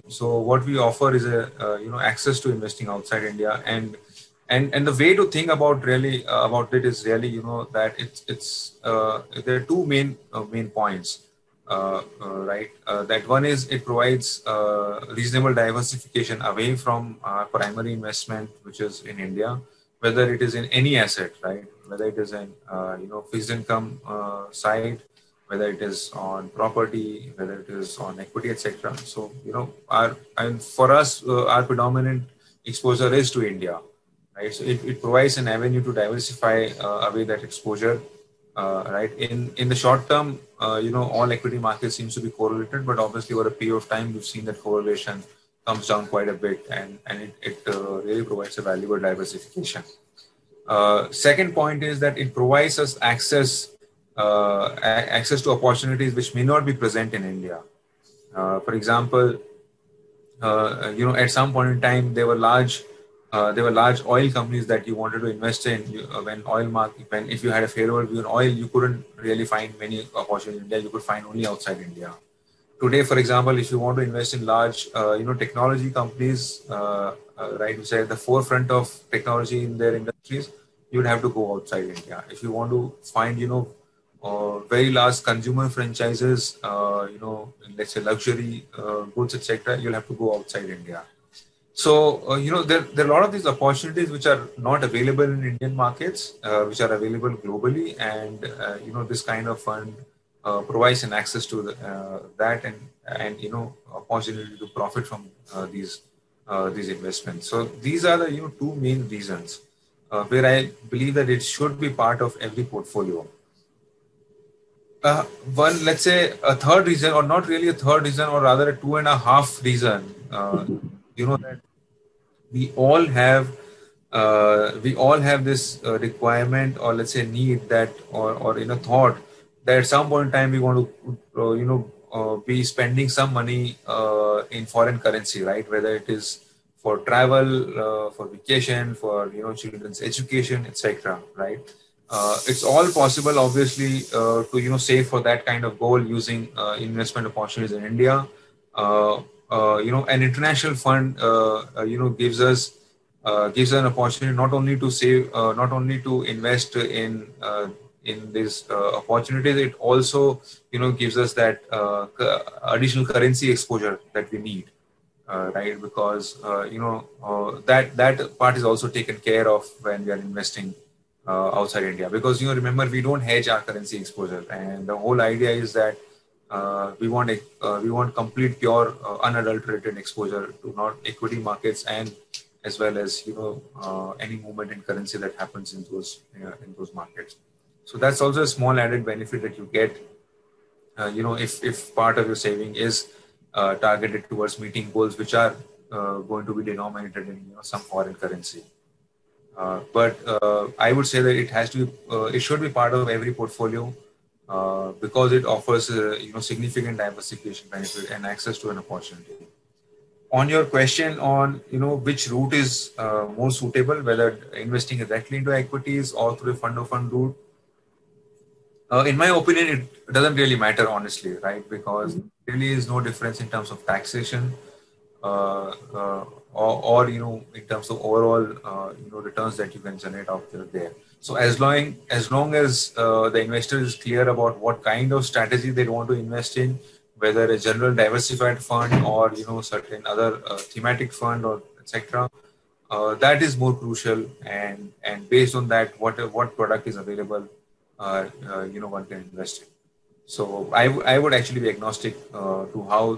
So what we offer is access to investing outside India, and the way to think about it is really that there are two main points. Right, that one is it provides reasonable diversification away from our primary investment, which is in India, whether it is in any asset, right? Whether it is in fixed income side, whether it is on property, whether it is on equity, etc. So for us, our predominant exposure is to India, right? So it provides an avenue to diversify away that exposure. Right. In the short term, all equity markets seems to be correlated, but obviously over a period of time, we've seen that correlation comes down quite a bit, and it really provides a valuable diversification. Second point is that it provides us access to opportunities which may not be present in India. For example, at some point in time, there were large oil companies that you wanted to invest in. If you had a favorable view on oil, you couldn't really find many opportunities in India. You could find only outside India. today, for example, if you want to invest in large, technology companies, right, which are at the forefront of technology in their industries, you would have to go outside India. If you want to find, very large consumer franchises, let's say luxury goods, etc., you'll have to go outside India. So, there are a lot of these opportunities which are not available in Indian markets, which are available globally. And, this kind of fund provides an access to that and, opportunity to profit from these investments. So these are the, two main reasons where I believe that it should be part of every portfolio. One, let's say a third reason, or not really a third reason, or rather a two and a half reason, that we all have this requirement, or let's say need, that or thought that at some point in time we want to be spending some money in foreign currency, right? Whether it is for travel, for vacation, for children's education, etc., right? It's all possible, obviously, to save for that kind of goal using investment opportunities in India. An international fund, gives an opportunity not only to save, not only to invest in these opportunities. It also gives us that additional currency exposure that we need, right? Because that part is also taken care of when we are investing outside India. Because remember, we don't hedge our currency exposure, and the whole idea is that we want complete, pure, unadulterated exposure to not equity markets, and as well as any movement in currency that happens in those markets. So that's also a small added benefit that you get. If part of your saving is targeted towards meeting goals which are going to be denominated in some foreign currency. But I would say that it should be part of every portfolio because it offers significant diversification benefit and access to an opportunity. On your question on which route is more suitable, whether investing directly into equities or through a fund of fund route, in my opinion, it doesn't really matter, honestly, right? Because there really is no difference in terms of taxation, or in terms of overall returns that you can generate out there. So as long as the investor is clear about what kind of strategy they want to invest in, whether a general diversified fund or certain other thematic fund or etc., that is more crucial. And based on that, what product is available, one can invest in. So I would actually be agnostic to how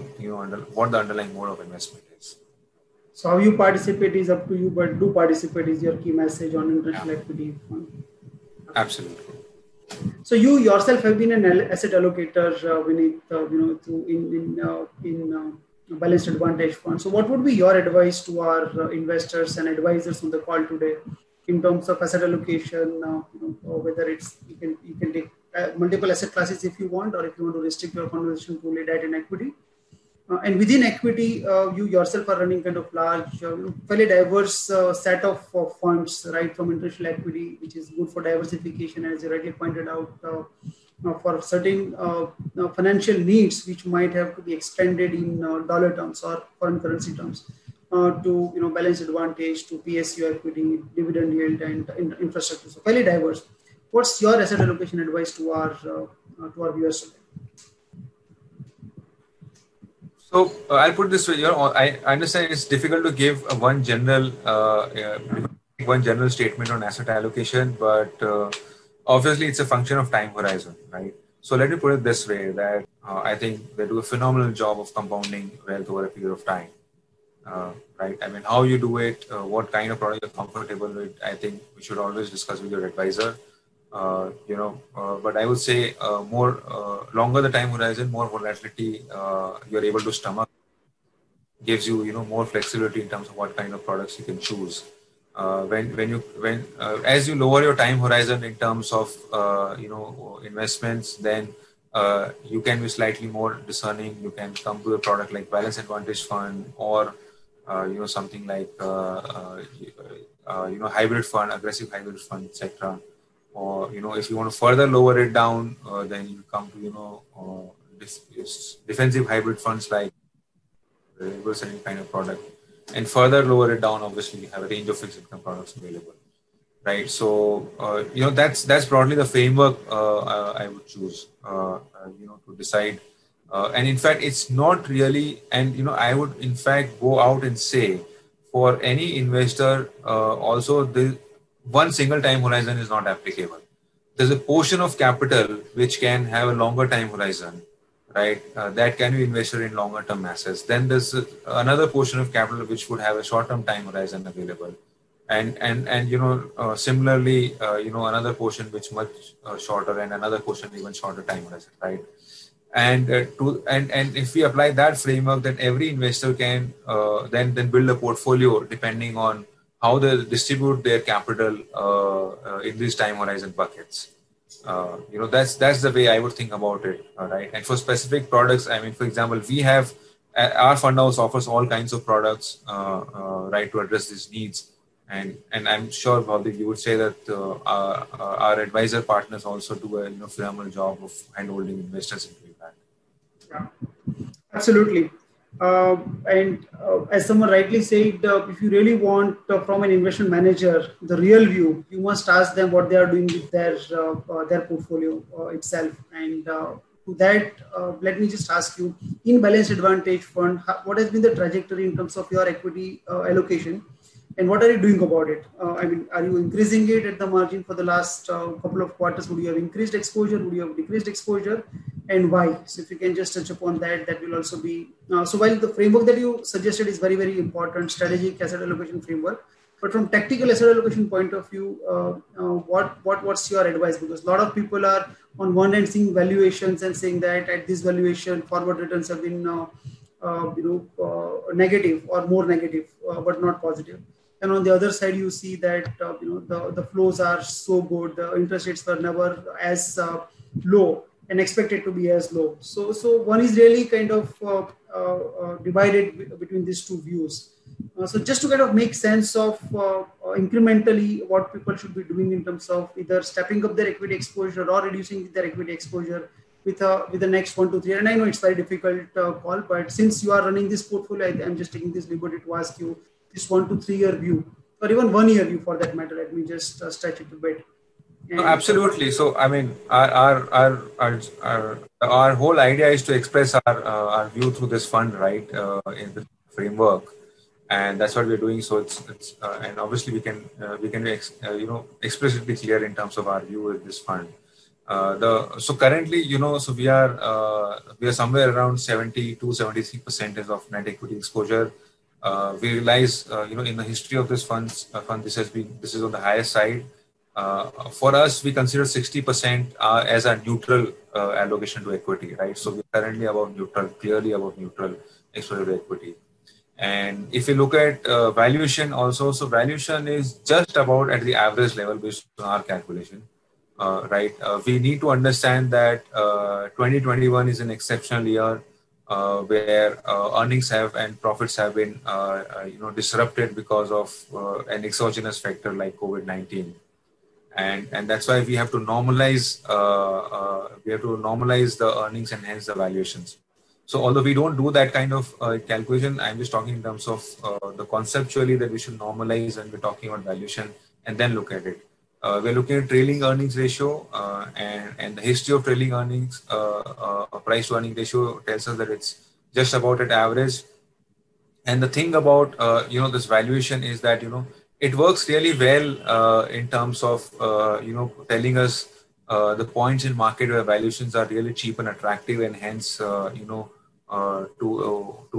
what the underlying mode of investment is. So how you participate is up to you, but do participate is your key message on international equity fund. Absolutely. So you yourself have been an asset allocator, Vineet, in balanced advantage fund. So what would be your advice to our investors and advisors on the call today in terms of asset allocation? Or whether it's you can take multiple asset classes if you want, or if you want to restrict your conversation to only debt and equity. And within equity, you yourself are running kind of large, fairly diverse set of funds, right? From international equity, which is good for diversification, as you rightly pointed out, for certain financial needs, which might have to be expended in dollar terms or foreign currency terms, to balanced advantage, to PSU equity, dividend yield, and infrastructure. So fairly diverse. What's your asset allocation advice to our viewers today? So I'll put this way. I understand it's difficult to give one general statement on asset allocation, but obviously it's a function of time horizon, right? So let me put it this way: that I think they do a phenomenal job of compounding wealth over a period of time, right? I mean, how you do it, what kind of product you're comfortable with, I think we should always discuss with your advisor. But I would say more longer the time horizon, more volatility you're able to stomach, gives you more flexibility in terms of what kind of products you can choose. As you lower your time horizon in terms of investments, then you can be slightly more discerning. You can come to a product like Balanced Advantage Fund, or something like hybrid fund, aggressive hybrid fund, etc. Or if you want to further lower it down, then you come to defensive hybrid funds like reverse any kind of product, and further lower it down. Obviously, you have a range of fixed income products available, right? So that's broadly the framework I would choose, to decide. And in fact, it's not really, and I would in fact go out and say, for any investor, also the one single time horizon is not applicable. There's a portion of capital which can have a longer time horizon, right? That can be invested in longer term assets. Then there's another portion of capital which would have a short term time horizon available, and similarly, another portion which much shorter, and another portion even shorter time horizon, right? And if we apply that framework, then every investor can then build a portfolio depending on how they distribute their capital in these time horizon buckets. That's the way I would think about it, right? And for specific products, I mean, for example, we have our fund house offers all kinds of products, right, to address these needs. And I'm sure, Bhavdeep, you would say that our advisor partners also do a phenomenal job of handholding investors into that. Yeah, absolutely. And as someone rightly said, if you really want from an investment manager the real view, you must ask them what they are doing with their portfolio itself. And to that, let me just ask you, in Balanced Advantage Fund, what has been the trajectory in terms of your equity allocation? And what are you doing about it? I mean, are you increasing it at the margin for the last couple of quarters? Would you have increased exposure? Would you have decreased exposure? And why? So if you can just touch upon that, that will also be... so while the framework that you suggested is very, very important, strategic asset allocation framework, but from tactical asset allocation point of view, what's your advice? Because a lot of people are on one end seeing valuations and saying that at this valuation, forward returns have been negative or more negative, but not positive. And on the other side, you see that the flows are so good, the interest rates were never as low and expected to be as low. So one is really kind of divided between these two views. So just to kind of make sense of incrementally what people should be doing in terms of either stepping up their equity exposure or reducing their equity exposure with the next 1 to 3. And I know it's very difficult call, but since you are running this portfolio, I'm just taking this liberty to ask you this 1 to 3 year view, or even 1 year view for that matter. Let me just stretch it a bit. No, absolutely. So, I mean, our whole idea is to express our view through this fund, right, in the framework, and that's what we're doing. So it's and obviously we can be explicitly clear in terms of our view with this fund. So currently, so we are somewhere around 70-73% of net equity exposure. We realize, in the history of this fund, this is on the higher side. For us, we consider 60% as a neutral allocation to equity, right? So we're currently about neutral, clearly about neutral exposure to equity. And if you look at valuation also, so valuation is just about at the average level based on our calculation, right? We need to understand that 2021 is an exceptional year where earnings and profits have been, disrupted because of an exogenous factor like COVID-19. And that's why we have to normalize the earnings and hence the valuations. So although we don't do that kind of calculation, I'm just talking in terms of the conceptually that we should normalize, and we're talking about valuation and then look at it. We're looking at trailing earnings ratio and the history of trailing earnings, price to earning ratio tells us that it's just about at average. And the thing about, this valuation is that, it works really well in terms of, telling us the points in market where valuations are really cheap and attractive, and hence, to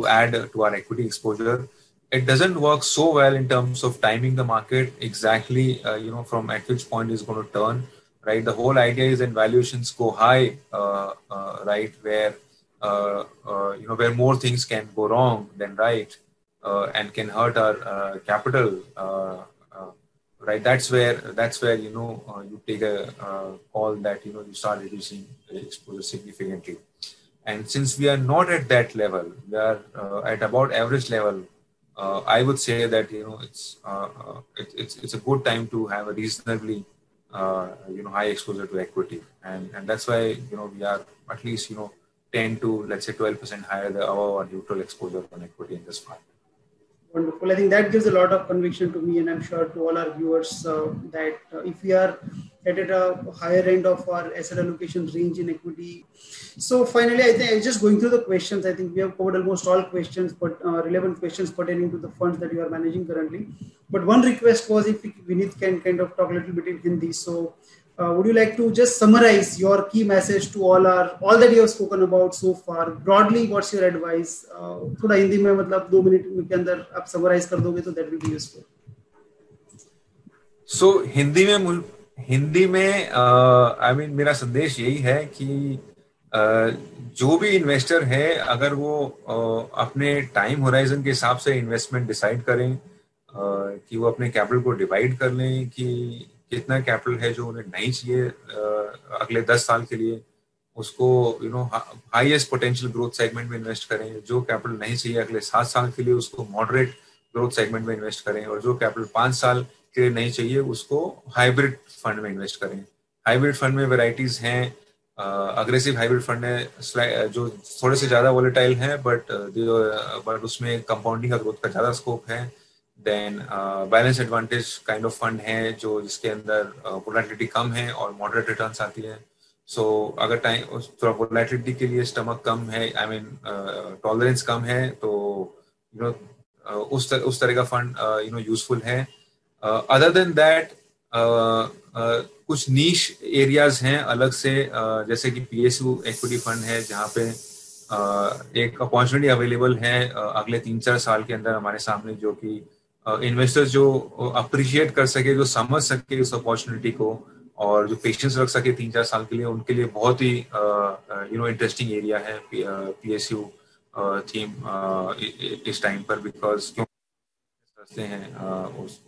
add to our equity exposure. It doesn't work so well in terms of timing the market exactly, from at which point is going to turn, right? The whole idea is that valuations go high, right, where, where more things can go wrong than right. And can hurt our capital, right? That's where you take a call that you start reducing exposure significantly. And since we are not at that level, we are at about average level. I would say that it's a good time to have a reasonably high exposure to equity, and that's why we are at least 10 to let's say 12% higher the our neutral exposure on equity in this fund. Wonderful. I think that gives a lot of conviction to me, and I'm sure to all our viewers that if we are at a higher end of our asset allocation range in equity. So finally, I think just going through the questions, I think we have covered almost all questions, but relevant questions pertaining to the funds that you are managing currently. But one request was if Vineet can kind of talk a little bit in Hindi. So would you like to just summarize your key message to all that you have spoken about so far? Broadly, what's your advice? थोड़ा हिंदी में मतलब 2 minute के अंदर आप summarize कर दोगे तो that will be useful. So Hindi में I mean मेरा संदेश यही है कि जो भी इन्वेस्टर है अगर वो अपने टाइम होराइजन के हिसाब से इन्वेस्टमेंट डिसाइड करें कि वो अपने कैपिटल को डिवाइड कर लें कि कितना कैपिटल है जो उन्हें नहीं चाहिए अगले 10 साल के लिए, उसको हाईएस्ट पोटेंशियल ग्रोथ सेगमेंट में इन्वेस्ट करें. जो कैपिटल नहीं चाहिए अगले 7 साल के लिए उसको मॉडरेट ग्रोथ सेगमेंट में इन्वेस्ट करें, और जो कैपिटल 5 साल के लिए नहीं चाहिए उसको हाइब्रिड फंड में इन्वेस्ट करें. हाइब्रिड फंड में वेराइटीज हैं. अग्रेसिव हाइब्रिड फंड है जो थोड़े से ज्यादा वोलेटाइल है बट उसमें कंपाउंडिंग का ग्रोथ का ज्यादा स्कोप है. Then balance advantage kind of fund है जो जिसके अंदर वोलेटिलिटी कम है और मॉडरेट रिटर्न्स आती है. सो अगर टाइम थोड़ा वोलेटिलिटी के लिए स्टमक कम है, आई मीन टॉलरेंस कम है, तो उस तरह का फंड यूजफुल है. अदर देन दैट कुछ नीश एरियाज हैं अलग से, जैसे कि PSU इक्विटी फंड है जहाँ पे एक अपॉर्चुनिटी अवेलेबल है अगले 3-4 साल के अंदर हमारे सामने, जो कि इन्वेस्टर्स जो अप्रिशिएट कर सके, जो समझ सके उस अपॉर्चुनिटी को और जो पेशेंस रख सके 3-4 साल के लिए, उनके लिए बहुत ही इंटरेस्टिंग एरिया है PSU थीम इस टाइम पर, बिकॉज क्यों करते हैं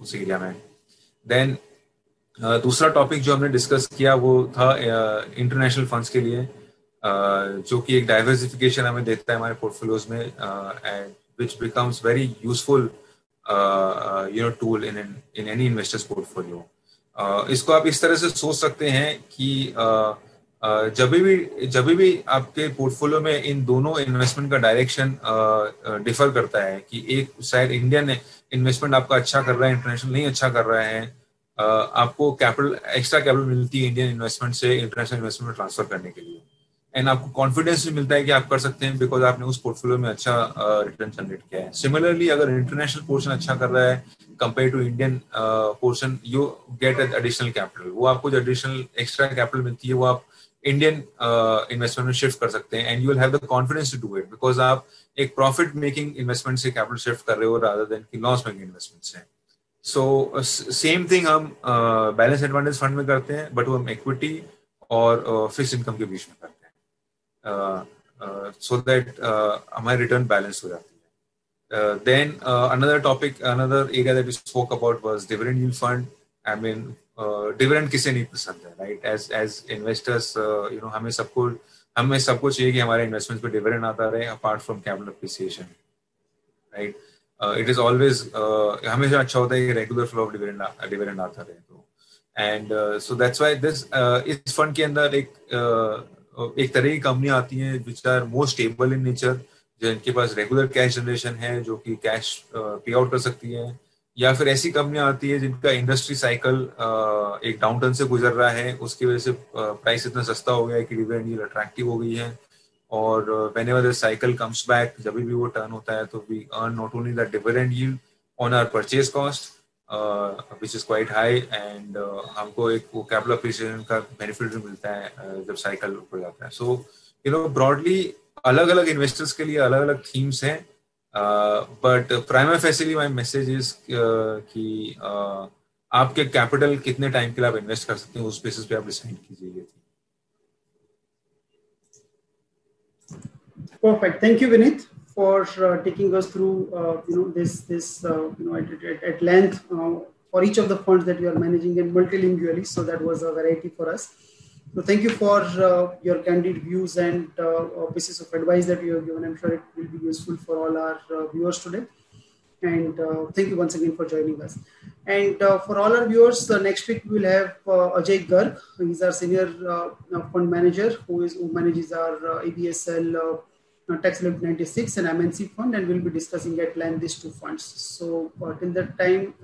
उस एरिया में. देन दूसरा टॉपिक जो हमने डिस्कस किया वो था इंटरनेशनल फंड्स के लिए, जो कि एक डाइवर्सिफिकेशन हमें देता है हमारे पोर्टफोलियोज में, and which becomes very useful tool in any investors portfolio. इसको आप इस तरह से सोच सकते हैं कि जब भी आपके पोर्टफोलियो में इन दोनों इन्वेस्टमेंट का डायरेक्शन डिफर करता है कि एक शायद इंडियन इन्वेस्टमेंट आपका अच्छा कर रहा है, इंटरनेशनल नहीं अच्छा कर रहा है, आपको एक्स्ट्रा कैपिटल मिलती है इंडियन इन्वेस्टमेंट से इंटरनेशनल इन्वेस्टमेंट में ट्रांसफर करने के लिए, एंड आपको कॉन्फिडेंस भी मिलता है कि आप कर सकते हैं बिकॉज आपने उस पोर्टफोलियो में अच्छा रिटर्न जनरेट किया है. सिमिलरली अगर इंटरनेशनल पोर्शन अच्छा कर रहा है compare to Indian portion, you get additional capital. वो आपको जो एडिशनल एक्स्ट्रा कैपिटल मिलती है वो आप इंडियन इन्वेस्टमेंट में शिफ्ट कर सकते हैं, and you will have the confidence to do it because आप एक प्रॉफिट मेकिंग इन्वेस्टमेंट से कैपिटल शिफ्ट कर रहे हो रादर देन कि लॉस मेकिंग इन्वेस्टमेंट से. सो सेम थिंग हम बैलेंस एडवांटेज फंड में करते हैं, बट वो हम इक्विटी और फिक्स इनकम के बीच में करते हैं, सो दैट हमारी रिटर्न बैलेंस हो जाती है. Then another area that we spoke about was dividend yield fund. I mean dividend किसे नहीं पसंद है, राइट? एज इन्वेस्टर्स हमें सबको चाहिए कि हमारे इन्वेस्टमेंट्स पे डिविडेंड आता रहे apart from capital appreciation, right? It is always हमेशा अच्छा होता है कि रेगुलर फ्लो ऑफ डिविडेंड आता रहे. तो and so that's why this इस फंड के अंदर एक तरह की कंपनियां आती हैं which are more stable in nature, जिनके पास रेगुलर कैश जनरेशन है, जो कि कैश पे आउट कर सकती है, या फिर ऐसी कंपनियां आती है जिनका इंडस्ट्री साइकिल एक डाउनटर्न से गुजर रहा है, उसकी वजह से प्राइस इतना सस्ता हो गया है कि डिविडेंड यील्ड अट्रैक्टिव हो गई है, और whenever the cycle comes back, जब भी वो टर्न होता है, तो we earn not only the dividend yield on our purchase cost which is quite high, and हमको एक वो कैपिटल अप्रिसिएशन का बेनिफिट भी मिलता है जब साइकिल ऊपर जाता है. सो ब्रॉडली अलग अलग इन्वेस्टर्स के लिए अलग अलग थीम्स हैं, बट प्राइमरी फेसिली माय मैसेज इज कि आपके कैपिटल कितने टाइम के लिए आप इन्वेस्ट कर सकते हैं, उस बेसिस पे आप डिसाइड कीजिए. Perfect. Thank you, Vineet, for taking us through this at length for each of the funds that you are managing and multilingually. So that was a variety for us. So thank you for your candid views and pieces of advice that you have given. I'm sure it will be useful for all our viewers today. And thank you once again for joining us. And for all our viewers, next week we will have Ajay Garg. He's our senior fund manager who manages our ABSL Tax Lab 96 and MNC fund, and we'll be discussing at length these two funds. So till that time,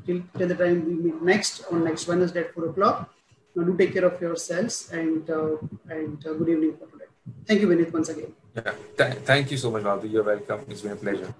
till the time we meet next on next Wednesday at 4 o'clock. Do take care of yourselves, and good evening for today. Thank you, Vinith, once again. Yeah. Thank you so much, Madhu. You're welcome. It's been a pleasure.